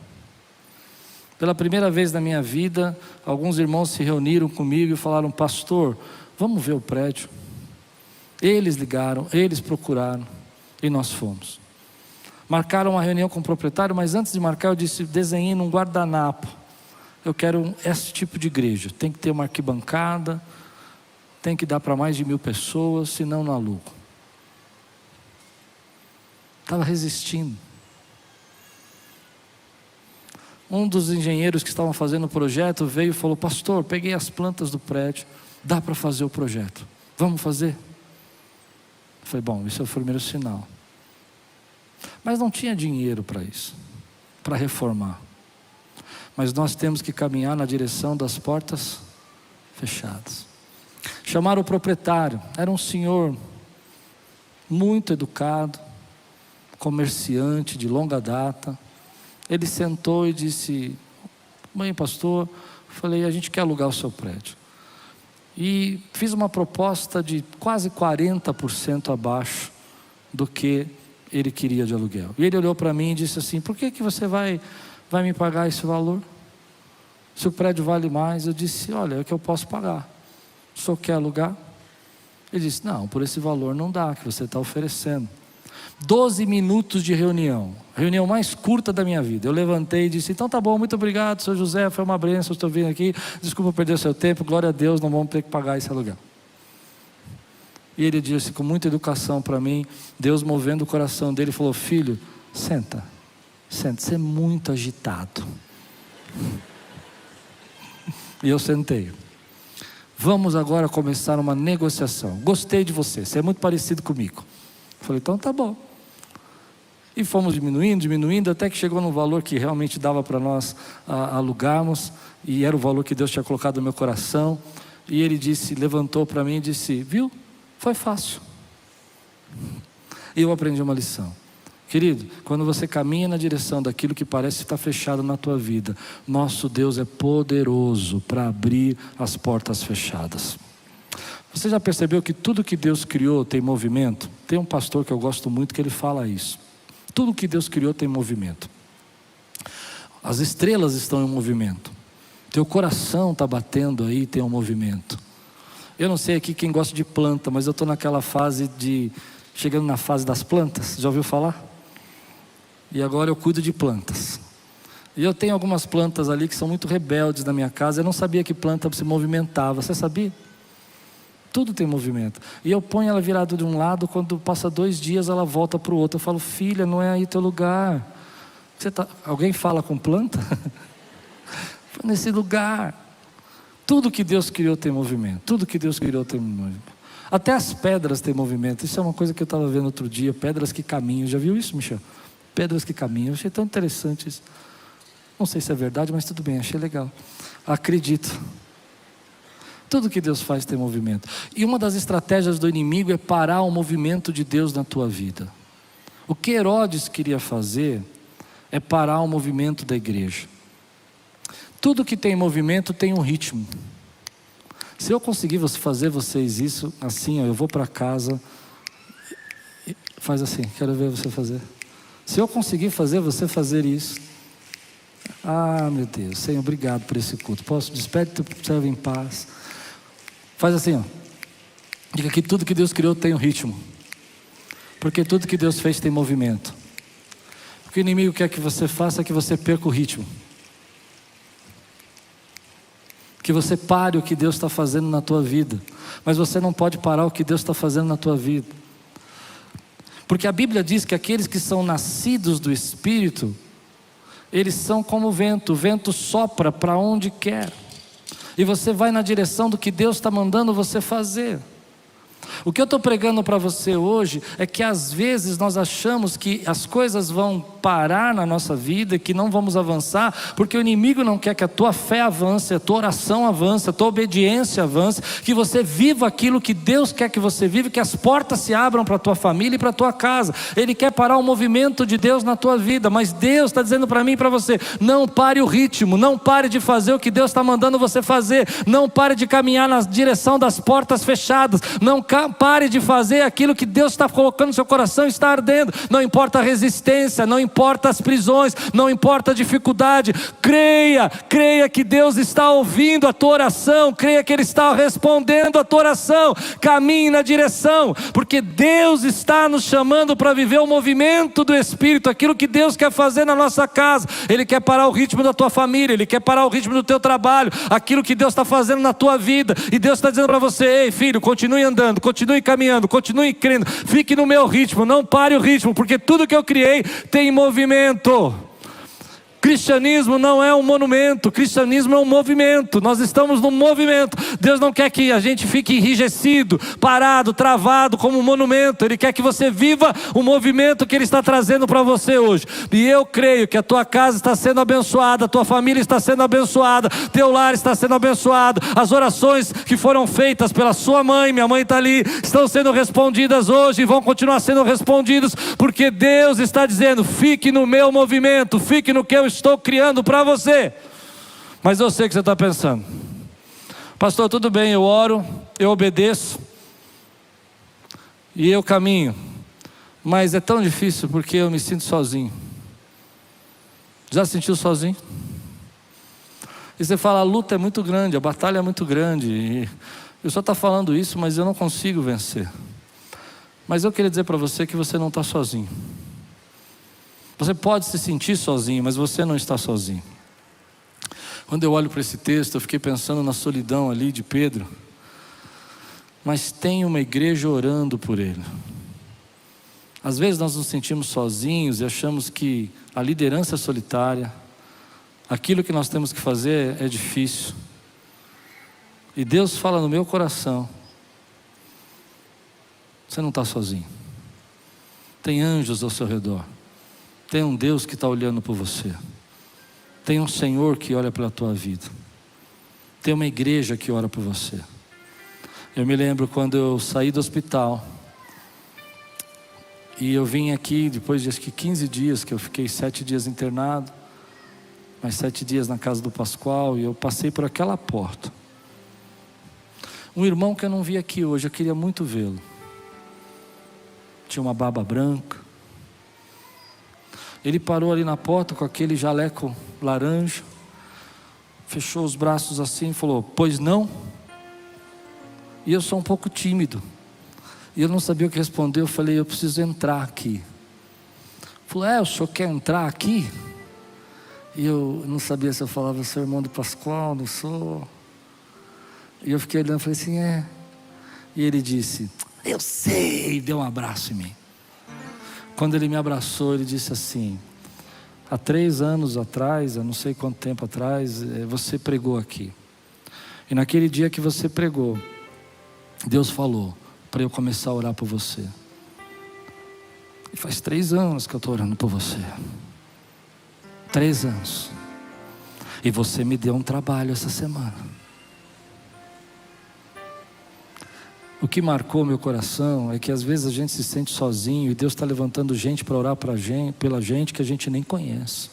Pela primeira vez na minha vida, alguns irmãos se reuniram comigo e falaram: pastor, vamos ver o prédio. Eles ligaram, eles procuraram, e nós fomos. Marcaram uma reunião com o proprietário, mas antes de marcar eu disse: desenhei num guardanapo, eu quero esse tipo de igreja, tem que ter uma arquibancada, tem que dar para mais de 1000 pessoas, senão não alugo. Estava resistindo. Um dos engenheiros que estavam fazendo o projeto veio e falou: pastor, peguei as plantas do prédio, dá para fazer o projeto, vamos fazer? Eu falei: bom, isso é o primeiro sinal. Mas não tinha dinheiro para isso, para reformar. Mas nós temos que caminhar na direção das portas fechadas. Chamaram o proprietário, era um senhor muito educado, comerciante de longa data. Ele sentou e disse: bem, pastor, falei, a gente quer alugar o seu prédio. E fiz uma proposta de quase 40% abaixo do que ele queria de aluguel. E ele olhou para mim e disse assim: por que você vai me pagar esse valor? Se o prédio vale mais. Eu disse: olha, é o que eu posso pagar. O senhor quer alugar? Ele disse: não, por esse valor não dá, que você está oferecendo. 12 minutos de reunião, reunião mais curta da minha vida. Eu levantei e disse: então tá bom, muito obrigado, seu José, foi uma bênção, estou vindo aqui, desculpa perder o seu tempo, glória a Deus, não vamos ter que pagar esse aluguel. E ele disse com muita educação para mim, Deus movendo o coração dele, falou: filho, senta, você é muito agitado. E eu sentei. Vamos agora começar uma negociação, gostei de você é muito parecido comigo. Falei: então tá bom. E fomos diminuindo, até que chegou num valor que realmente dava para nós alugarmos, e era o valor que Deus tinha colocado no meu coração. E ele disse, levantou para mim e disse: viu, foi fácil. E eu aprendi uma lição. Querido, quando você caminha na direção daquilo que parece estar fechado na tua vida, nosso Deus é poderoso para abrir as portas fechadas. Você já percebeu que tudo que Deus criou tem movimento? Tem um pastor que eu gosto muito que ele fala isso. Tudo que Deus criou tem movimento. As estrelas estão em movimento. Teu coração está batendo aí, tem um movimento. Eu não sei aqui quem gosta de planta, mas eu estou naquela fase chegando na fase das plantas. Já ouviu falar? E agora eu cuido de plantas. E eu tenho algumas plantas ali que são muito rebeldes na minha casa. Eu não sabia que planta se movimentava. Você sabia? Tudo tem movimento. E eu ponho ela virada de um lado, quando passa 2 dias ela volta para o outro. Eu falo: filha, não é aí teu lugar. Alguém fala com planta? Nesse lugar. Tudo que Deus criou tem movimento. Tudo que Deus criou tem movimento. Até as pedras têm movimento. Isso é uma coisa que eu estava vendo outro dia. Pedras que caminham. Já viu isso, Michel? Pedras que caminham. Eu achei tão interessante isso. Não sei se é verdade, mas tudo bem, achei legal. Acredito. Tudo que Deus faz tem movimento. E uma das estratégias do inimigo é parar o movimento de Deus na tua vida. O que Herodes queria fazer é parar o movimento da igreja. Tudo que tem movimento tem um ritmo. Se eu conseguir fazer vocês isso assim, ó, eu vou para casa, faz assim, quero ver você fazer. Se eu conseguir fazer você fazer isso, meu Deus, Senhor, obrigado por esse culto. Despede teu servo em paz. Faz assim, ó. Diga que tudo que Deus criou tem um ritmo, porque tudo que Deus fez tem movimento. O que o inimigo quer que você faça é que você perca o ritmo, que você pare o que Deus está fazendo na tua vida. Mas você não pode parar o que Deus está fazendo na tua vida, porque a Bíblia diz que aqueles que são nascidos do Espírito, eles são como o vento sopra para onde quer, e você vai na direção do que Deus está mandando você fazer. O que eu estou pregando para você hoje é que às vezes nós achamos que as coisas vão parar na nossa vida, que não vamos avançar, porque o inimigo não quer que a tua fé avance, a tua oração avance, a tua obediência avance, que você viva aquilo que Deus quer que você viva, que as portas se abram para a tua família e para a tua casa. Ele quer parar o movimento de Deus na tua vida, mas Deus está dizendo para mim e para você: não pare o ritmo, não pare de fazer o que Deus está mandando você fazer, não pare de caminhar na direção das portas fechadas, não pare de fazer aquilo que Deus está colocando no seu coração e está ardendo. Não importa a resistência, não importa as prisões, não importa a dificuldade. Creia que Deus está ouvindo a tua oração, creia que Ele está respondendo a tua oração. Caminhe na direção, porque Deus está nos chamando para viver o movimento do Espírito, aquilo que Deus quer fazer na nossa casa. Ele quer parar o ritmo da tua família, Ele quer parar o ritmo do teu trabalho, aquilo que Deus está fazendo na tua vida. E Deus está dizendo para você: ei filho, continue andando, continue caminhando, continue crendo, fique no meu ritmo, não pare o ritmo, porque tudo que eu criei tem movimento. Cristianismo não é um monumento, cristianismo é um movimento. Nós estamos num movimento. Deus não quer que a gente fique enrijecido, parado, travado como um monumento. Ele quer que você viva o movimento que Ele está trazendo para você hoje. E eu creio que a tua casa está sendo abençoada, a tua família está sendo abençoada, teu lar está sendo abençoado. As orações que foram feitas pela sua mãe, minha mãe está ali, estão sendo respondidas hoje e vão continuar sendo respondidas, porque Deus está dizendo: fique no meu movimento, fique no que eu estou criando para você. Mas eu sei o que você está pensando: pastor, tudo bem, eu oro, eu obedeço e eu caminho, mas é tão difícil porque eu me sinto sozinho. Já se sentiu sozinho? E você fala: a luta é muito grande, a batalha é muito grande, e eu só estou falando isso, mas eu não consigo vencer. Mas eu queria dizer para você que você não está sozinho. Você pode se sentir sozinho, mas você não está sozinho. Quando eu olho para esse texto, eu fiquei pensando na solidão ali de Pedro. Mas tem uma igreja orando por ele. Às vezes nós nos sentimos sozinhos e achamos que a liderança é solitária, aquilo que nós temos que fazer é difícil. E Deus fala no meu coração: você não está sozinho. Tem anjos ao seu redor. Tem um Deus que está olhando por você. Tem um Senhor que olha pela tua vida. Tem uma igreja que ora por você. Eu me lembro quando eu saí do hospital e eu vim aqui depois de acho que 15 dias, que eu fiquei 7 dias internado, mais 7 dias na casa do Pascoal, e eu passei por aquela porta. Um irmão que eu não vi aqui hoje, eu queria muito vê-lo. Tinha uma barba branca. Ele parou ali na porta com aquele jaleco laranja, fechou os braços assim e falou: pois não? E eu sou um pouco tímido, e eu não sabia o que responder. Eu falei: eu preciso entrar aqui. falou: o senhor quer entrar aqui? E eu não sabia se eu falava: sou irmão do Pascoal, não sou. E eu fiquei olhando e falei assim: E ele disse: eu sei, e deu um abraço em mim. Quando ele me abraçou, ele disse assim: há 3 anos atrás, eu não sei quanto tempo atrás, você pregou aqui. E naquele dia que você pregou, Deus falou para eu começar a orar por você. E faz 3 anos que eu estou orando por você. 3 anos. E você me deu um trabalho essa semana. O que marcou meu coração é que às vezes a gente se sente sozinho e Deus está levantando gente para orar pela gente que a gente nem conhece.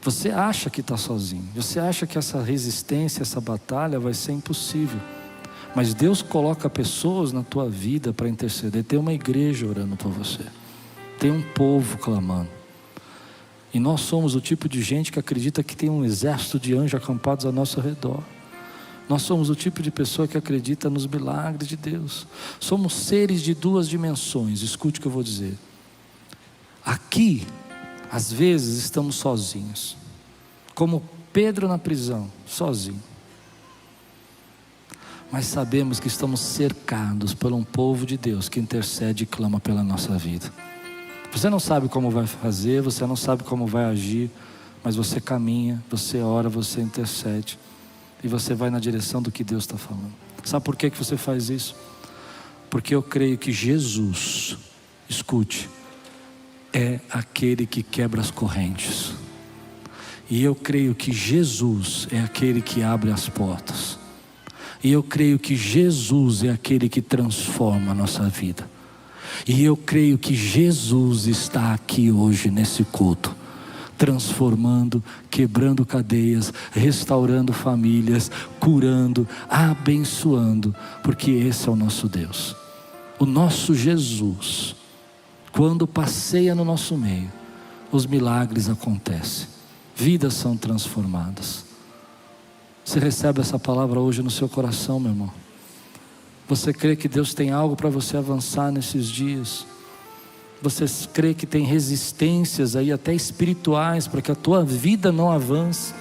Você acha que está sozinho, você acha que essa resistência, essa batalha vai ser impossível, mas Deus coloca pessoas na tua vida para interceder. Tem uma igreja orando por você, tem um povo clamando, e nós somos o tipo de gente que acredita que tem um exército de anjos acampados ao nosso redor. Nós somos o tipo de pessoa que acredita nos milagres de Deus. Somos seres de 2 dimensões. Escute o que eu vou dizer. Aqui, às vezes estamos sozinhos, como Pedro na prisão, sozinho. Mas sabemos que estamos cercados por um povo de Deus que intercede e clama pela nossa vida. Você não sabe como vai fazer, você não sabe como vai agir, mas você caminha, você ora, você intercede. E você vai na direção do que Deus está falando. Sabe por que você faz isso? Porque eu creio que Jesus, escute, é aquele que quebra as correntes. E eu creio que Jesus é aquele que abre as portas. E eu creio que Jesus é aquele que transforma a nossa vida. E eu creio que Jesus está aqui hoje nesse culto, transformando, quebrando cadeias, restaurando famílias, curando, abençoando, porque esse é o nosso Deus. O nosso Jesus, quando passeia no nosso meio, os milagres acontecem, vidas são transformadas. Você recebe essa palavra hoje no seu coração, meu irmão? Você crê que Deus tem algo para você avançar nesses dias? Você crê que tem resistências aí até espirituais para que a tua vida não avance,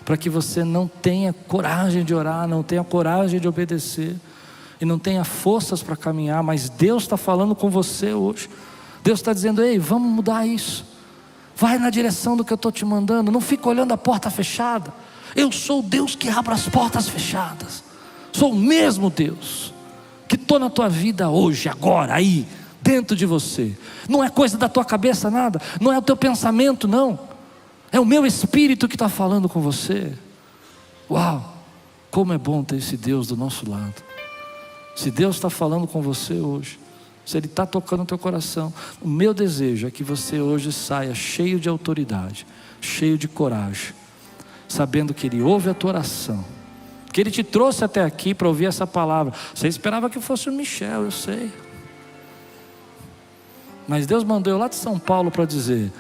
para que você não tenha coragem de orar, não tenha coragem de obedecer e não tenha forças para caminhar, mas Deus está falando com você hoje. Deus está dizendo: ei, vamos mudar isso, vai na direção do que eu estou te mandando, não fica olhando a porta fechada. Eu sou o Deus que abre as portas fechadas, sou o mesmo Deus que estou na tua vida hoje, agora, aí dentro de você. Não é coisa da tua cabeça nada, não é o teu pensamento não, é o meu espírito que está falando com você. Uau, como é bom ter esse Deus do nosso lado. Se Deus está falando com você hoje, se Ele está tocando no teu coração, o meu desejo é que você hoje saia cheio de autoridade, cheio de coragem, sabendo que Ele ouve a tua oração, que Ele te trouxe até aqui para ouvir essa palavra. Você esperava que fosse o Michel, eu sei, mas Deus mandou eu lá de São Paulo para dizer: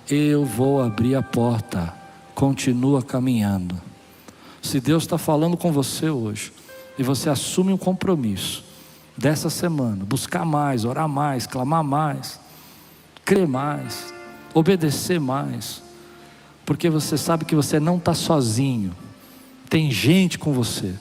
eu vou abrir a porta, continua caminhando. Se Deus está falando com você hoje, e você assume um compromisso dessa semana, buscar mais, orar mais, clamar mais, crer mais, obedecer mais, porque você sabe que você não está sozinho, tem gente com você.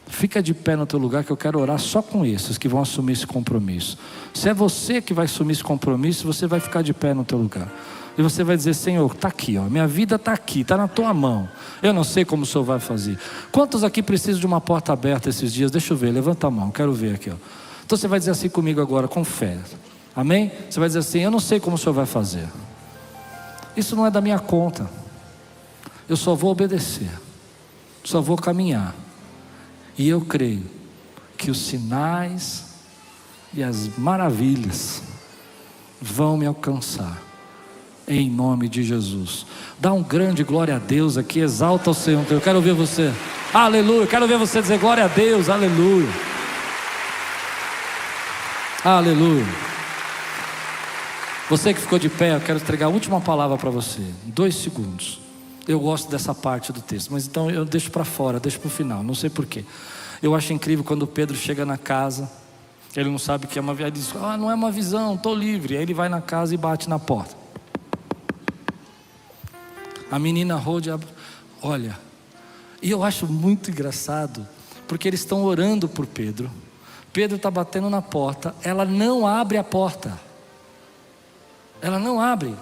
Fica de pé no teu lugar que eu quero orar só com esses que vão assumir esse compromisso. Se é você que vai assumir esse compromisso, você vai ficar de pé no teu lugar. E você vai dizer: Senhor, está aqui, ó, minha vida está aqui, está na tua mão. Eu não sei como o Senhor vai fazer. Quantos aqui precisam de uma porta aberta esses dias? Deixa eu ver, levanta a mão, quero ver aqui, ó. Então você vai dizer assim comigo agora, com fé. Amém? Você vai dizer assim: eu não sei como o Senhor vai fazer. Isso não é da minha conta. Eu só vou obedecer, só vou caminhar. E eu creio que os sinais e as maravilhas vão me alcançar, em nome de Jesus. Dá um grande glória a Deus aqui, exalta o Senhor. Eu quero ouvir você, aleluia. Quero ver você dizer glória a Deus, aleluia, aleluia. Você que ficou de pé, eu quero entregar a última palavra para você, 2 segundos. Eu gosto dessa parte do texto, mas então eu deixo para fora, deixo para o final, não sei porquê. Eu acho incrível quando Pedro chega na casa Ele não sabe que é uma visão. Ele diz: não é uma visão, estou livre. Aí ele vai na casa e bate na porta. A menina Rode olha, e eu acho muito engraçado, porque eles estão orando por Pedro. Pedro está batendo na porta, ela não abre a porta. Ela não abre.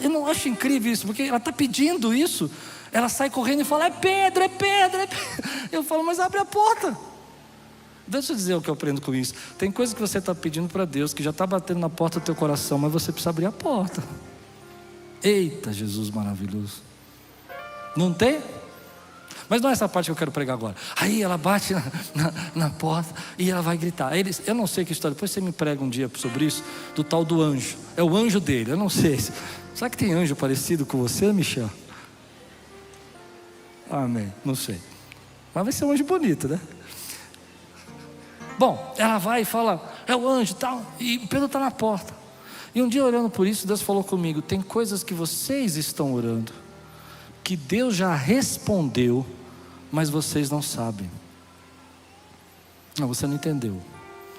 Eu não acho incrível isso, porque ela está pedindo isso. Ela sai correndo e fala: é Pedro, é Pedro, é Pedro. Eu falo: mas abre a porta. Deixa eu dizer o que eu aprendo com isso. Tem coisas que você está pedindo para Deus, que já está batendo na porta do teu coração, mas você precisa abrir a porta. Eita, Jesus maravilhoso. Não tem? Mas não é essa parte que eu quero pregar agora. Aí ela bate na porta e ela vai gritar. Eu não sei que história, depois você me prega um dia sobre isso, do tal do anjo. É o anjo dele, eu não sei. Será que tem anjo parecido com você, Michel? Amém, não sei. Mas vai ser um anjo bonito, né? Bom, ela vai e fala: é o anjo e tal. E Pedro está na porta. E um dia, orando por isso, Deus falou comigo: tem coisas que vocês estão orando, que Deus já respondeu, mas vocês não sabem. Não, você não entendeu.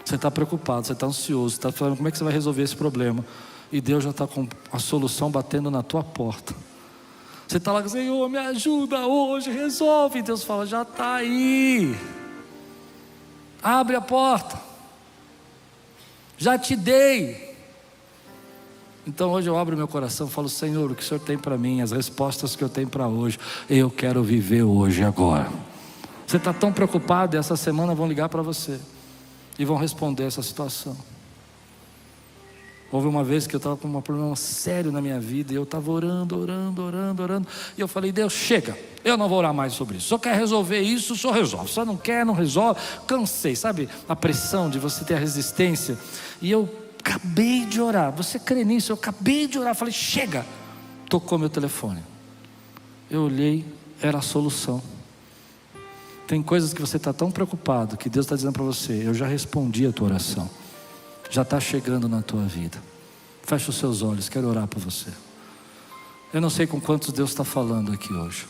Você está preocupado, você está ansioso, você está falando: como é que você vai resolver esse problema? E Deus já está com a solução batendo na tua porta. Você está lá: Senhor, me ajuda hoje, resolve. E Deus fala: já está aí. Abre a porta. Já te dei. Então hoje eu abro meu coração e falo: Senhor, o que o Senhor tem para mim, as respostas que eu tenho para hoje, eu quero viver hoje, agora. Você está tão preocupado, e essa semana vão ligar para você e vão responder essa situação. Houve uma vez que eu estava com um problema sério na minha vida, e eu estava orando, e eu falei: Deus, chega, eu não vou orar mais sobre isso. O Senhor quer resolver isso, o Senhor resolve. O Senhor não quer, não resolve. Cansei, sabe a pressão de você ter a resistência? E eu acabei de orar, você crê nisso? Eu acabei de orar, falei: chega. Tocou meu telefone, eu olhei, era a solução. Tem coisas que você está tão preocupado, que Deus está dizendo para você: eu já respondi a tua oração, já está chegando na tua vida. Fecha os seus olhos, quero orar por você. Eu não sei com quantos Deus está falando aqui hoje.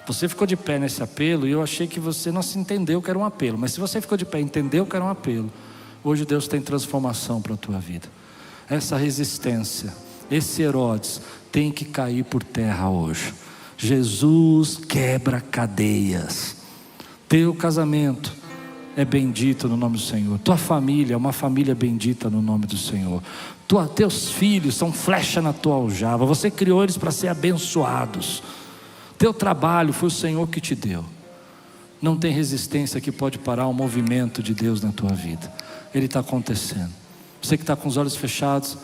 Você ficou de pé nesse apelo, e eu achei que você não se entendeu que era um apelo. Mas se você ficou de pé e entendeu que era um apelo, hoje Deus tem transformação para a tua vida. Essa resistência, esse Herodes, tem que cair por terra hoje. Jesus quebra cadeias. Teu casamento é bendito no nome do Senhor. Tua família é uma família bendita no nome do Senhor. Teus filhos são flecha na tua aljava. Você criou eles para ser abençoados. Teu trabalho foi o Senhor que te deu. Não tem resistência que pode parar o movimento de Deus na tua vida. Ele está acontecendo. Você que está com os olhos fechados,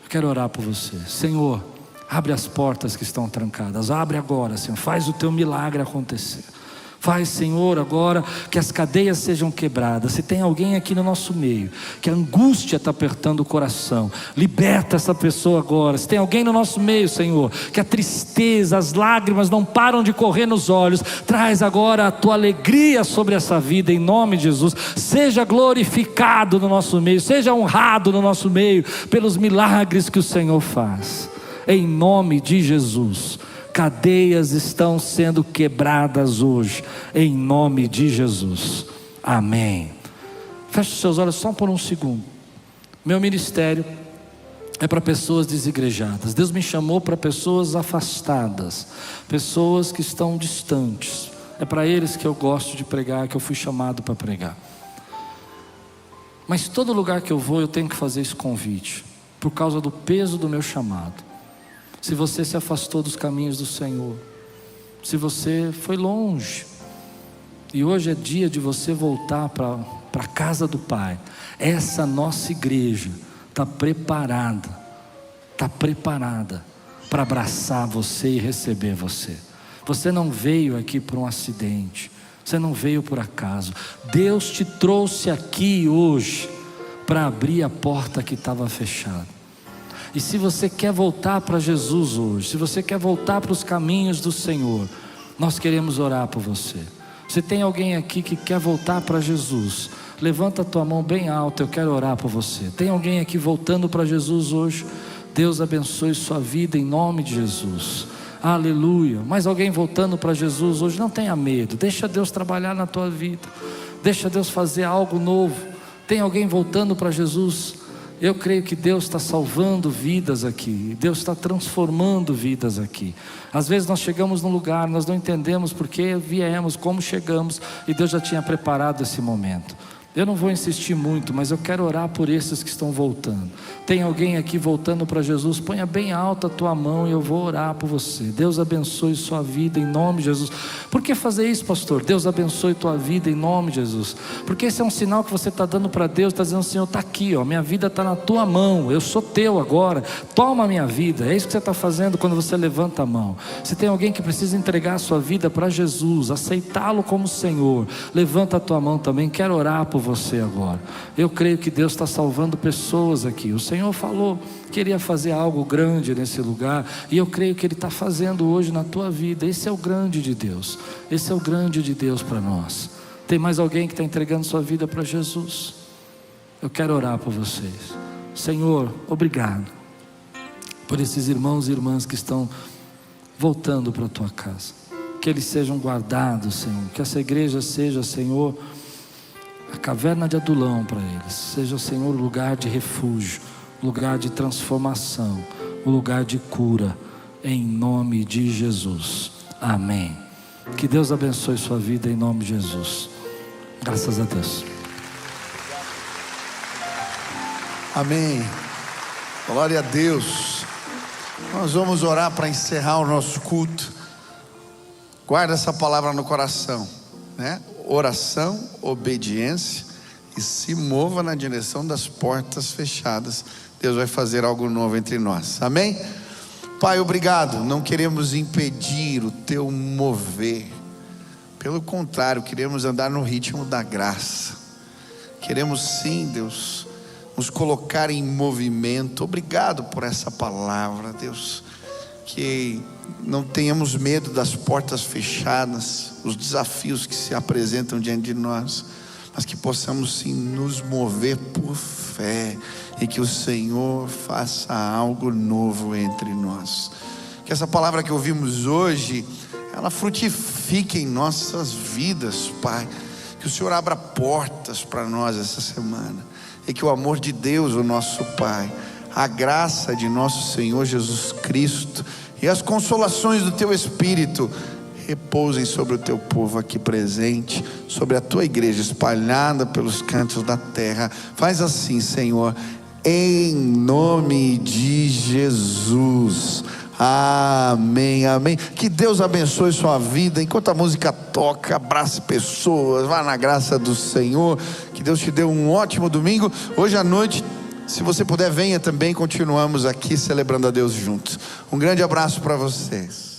eu quero orar por você. Senhor, abre as portas que estão trancadas. Abre agora, Senhor. Faz o teu milagre acontecer. Faz, Senhor, agora que as cadeias sejam quebradas. Se tem alguém aqui no nosso meio que a angústia está apertando o coração, liberta essa pessoa agora. Se tem alguém no nosso meio, Senhor, que a tristeza, as lágrimas não param de correr nos olhos, traz agora a tua alegria sobre essa vida, em nome de Jesus. Seja glorificado no nosso meio, seja honrado no nosso meio pelos milagres que o Senhor faz, em nome de Jesus. Cadeias estão sendo quebradas hoje, em nome de Jesus, amém. Feche os seus olhos só por um segundo. Meu ministério é para pessoas desigrejadas. Deus me chamou para pessoas afastadas, pessoas que estão distantes. É para eles que eu gosto de pregar, que eu fui chamado para pregar. Mas todo lugar que eu vou, eu tenho que fazer esse convite, por causa do peso do meu chamado. Se você se afastou dos caminhos do Senhor, se você foi longe, e hoje é dia de você voltar para a casa do Pai, essa nossa igreja está preparada para abraçar você e receber você. Você não veio aqui por um acidente, você não veio por acaso. Deus te trouxe aqui hoje para abrir a porta que estava fechada. E se você quer voltar para Jesus hoje, se você quer voltar para os caminhos do Senhor, nós queremos orar por você. Se tem alguém aqui que quer voltar para Jesus, levanta a tua mão bem alta, eu quero orar por você. Tem alguém aqui voltando para Jesus hoje? Deus abençoe sua vida em nome de Jesus. Aleluia. Mais alguém voltando para Jesus hoje? Não tenha medo, deixa Deus trabalhar na tua vida, deixa Deus fazer algo novo. Tem alguém voltando para Jesus? Eu creio que Deus está salvando vidas aqui, Deus está transformando vidas aqui. Às vezes nós chegamos num lugar, nós não entendemos por que viemos, como chegamos, e Deus já tinha preparado esse momento. Eu não vou insistir muito, mas eu quero orar por esses que estão voltando. Tem alguém aqui voltando para Jesus? Ponha bem alta a tua mão e eu vou orar por você. Deus abençoe sua vida em nome de Jesus. Por que fazer isso, pastor? Deus abençoe tua vida em nome de Jesus. Porque esse é um sinal que você está dando para Deus, está dizendo: Senhor, está aqui, ó, minha vida está na tua mão, eu sou teu agora, toma a minha vida. É isso que você está fazendo quando você levanta a mão. Se tem alguém que precisa entregar a sua vida para Jesus, aceitá-lo como Senhor, levanta a tua mão também. Quero orar por você agora. Eu creio que Deus está salvando pessoas aqui. O Senhor falou que Ele ia fazer algo grande nesse lugar, e eu creio que Ele está fazendo hoje na tua vida. Esse é o grande de Deus, esse é o grande de Deus para nós. Tem mais alguém que está entregando sua vida para Jesus? Eu quero orar por vocês. Senhor, obrigado por esses irmãos e irmãs que estão voltando para a tua casa, que eles sejam guardados, Senhor, que essa igreja seja, Senhor, a caverna de Adulão para eles, seja, Senhor, o lugar de refúgio, lugar de transformação, o lugar de cura, em nome de Jesus, amém. Que Deus abençoe sua vida em nome de Jesus, graças a Deus. Amém, glória a Deus. Nós vamos orar para encerrar o nosso culto. Guarda essa palavra no coração, né? Oração, obediência, e se mova na direção das portas fechadas. Deus vai fazer algo novo entre nós, amém? Pai, obrigado. Não queremos impedir o teu mover, pelo contrário, queremos andar no ritmo da graça. Queremos sim, Deus, nos colocar em movimento. Obrigado por essa palavra, Deus, que não tenhamos medo das portas fechadas, os desafios que se apresentam diante de nós, mas que possamos sim nos mover por fé, e que o Senhor faça algo novo entre nós. Que essa palavra que ouvimos hoje, ela frutifique em nossas vidas, Pai. Que o Senhor abra portas para nós essa semana, e que o amor de Deus, o nosso Pai, a graça de nosso Senhor Jesus Cristo e as consolações do teu Espírito repousem sobre o teu povo aqui presente, sobre a tua igreja espalhada pelos cantos da terra. Faz assim, Senhor, em nome de Jesus. Amém, amém. Que Deus abençoe sua vida. Enquanto a música toca, abrace pessoas, vá na graça do Senhor. Que Deus te dê um ótimo domingo. Hoje à noite, se você puder, venha também. Continuamos aqui celebrando a Deus juntos. Um grande abraço para vocês.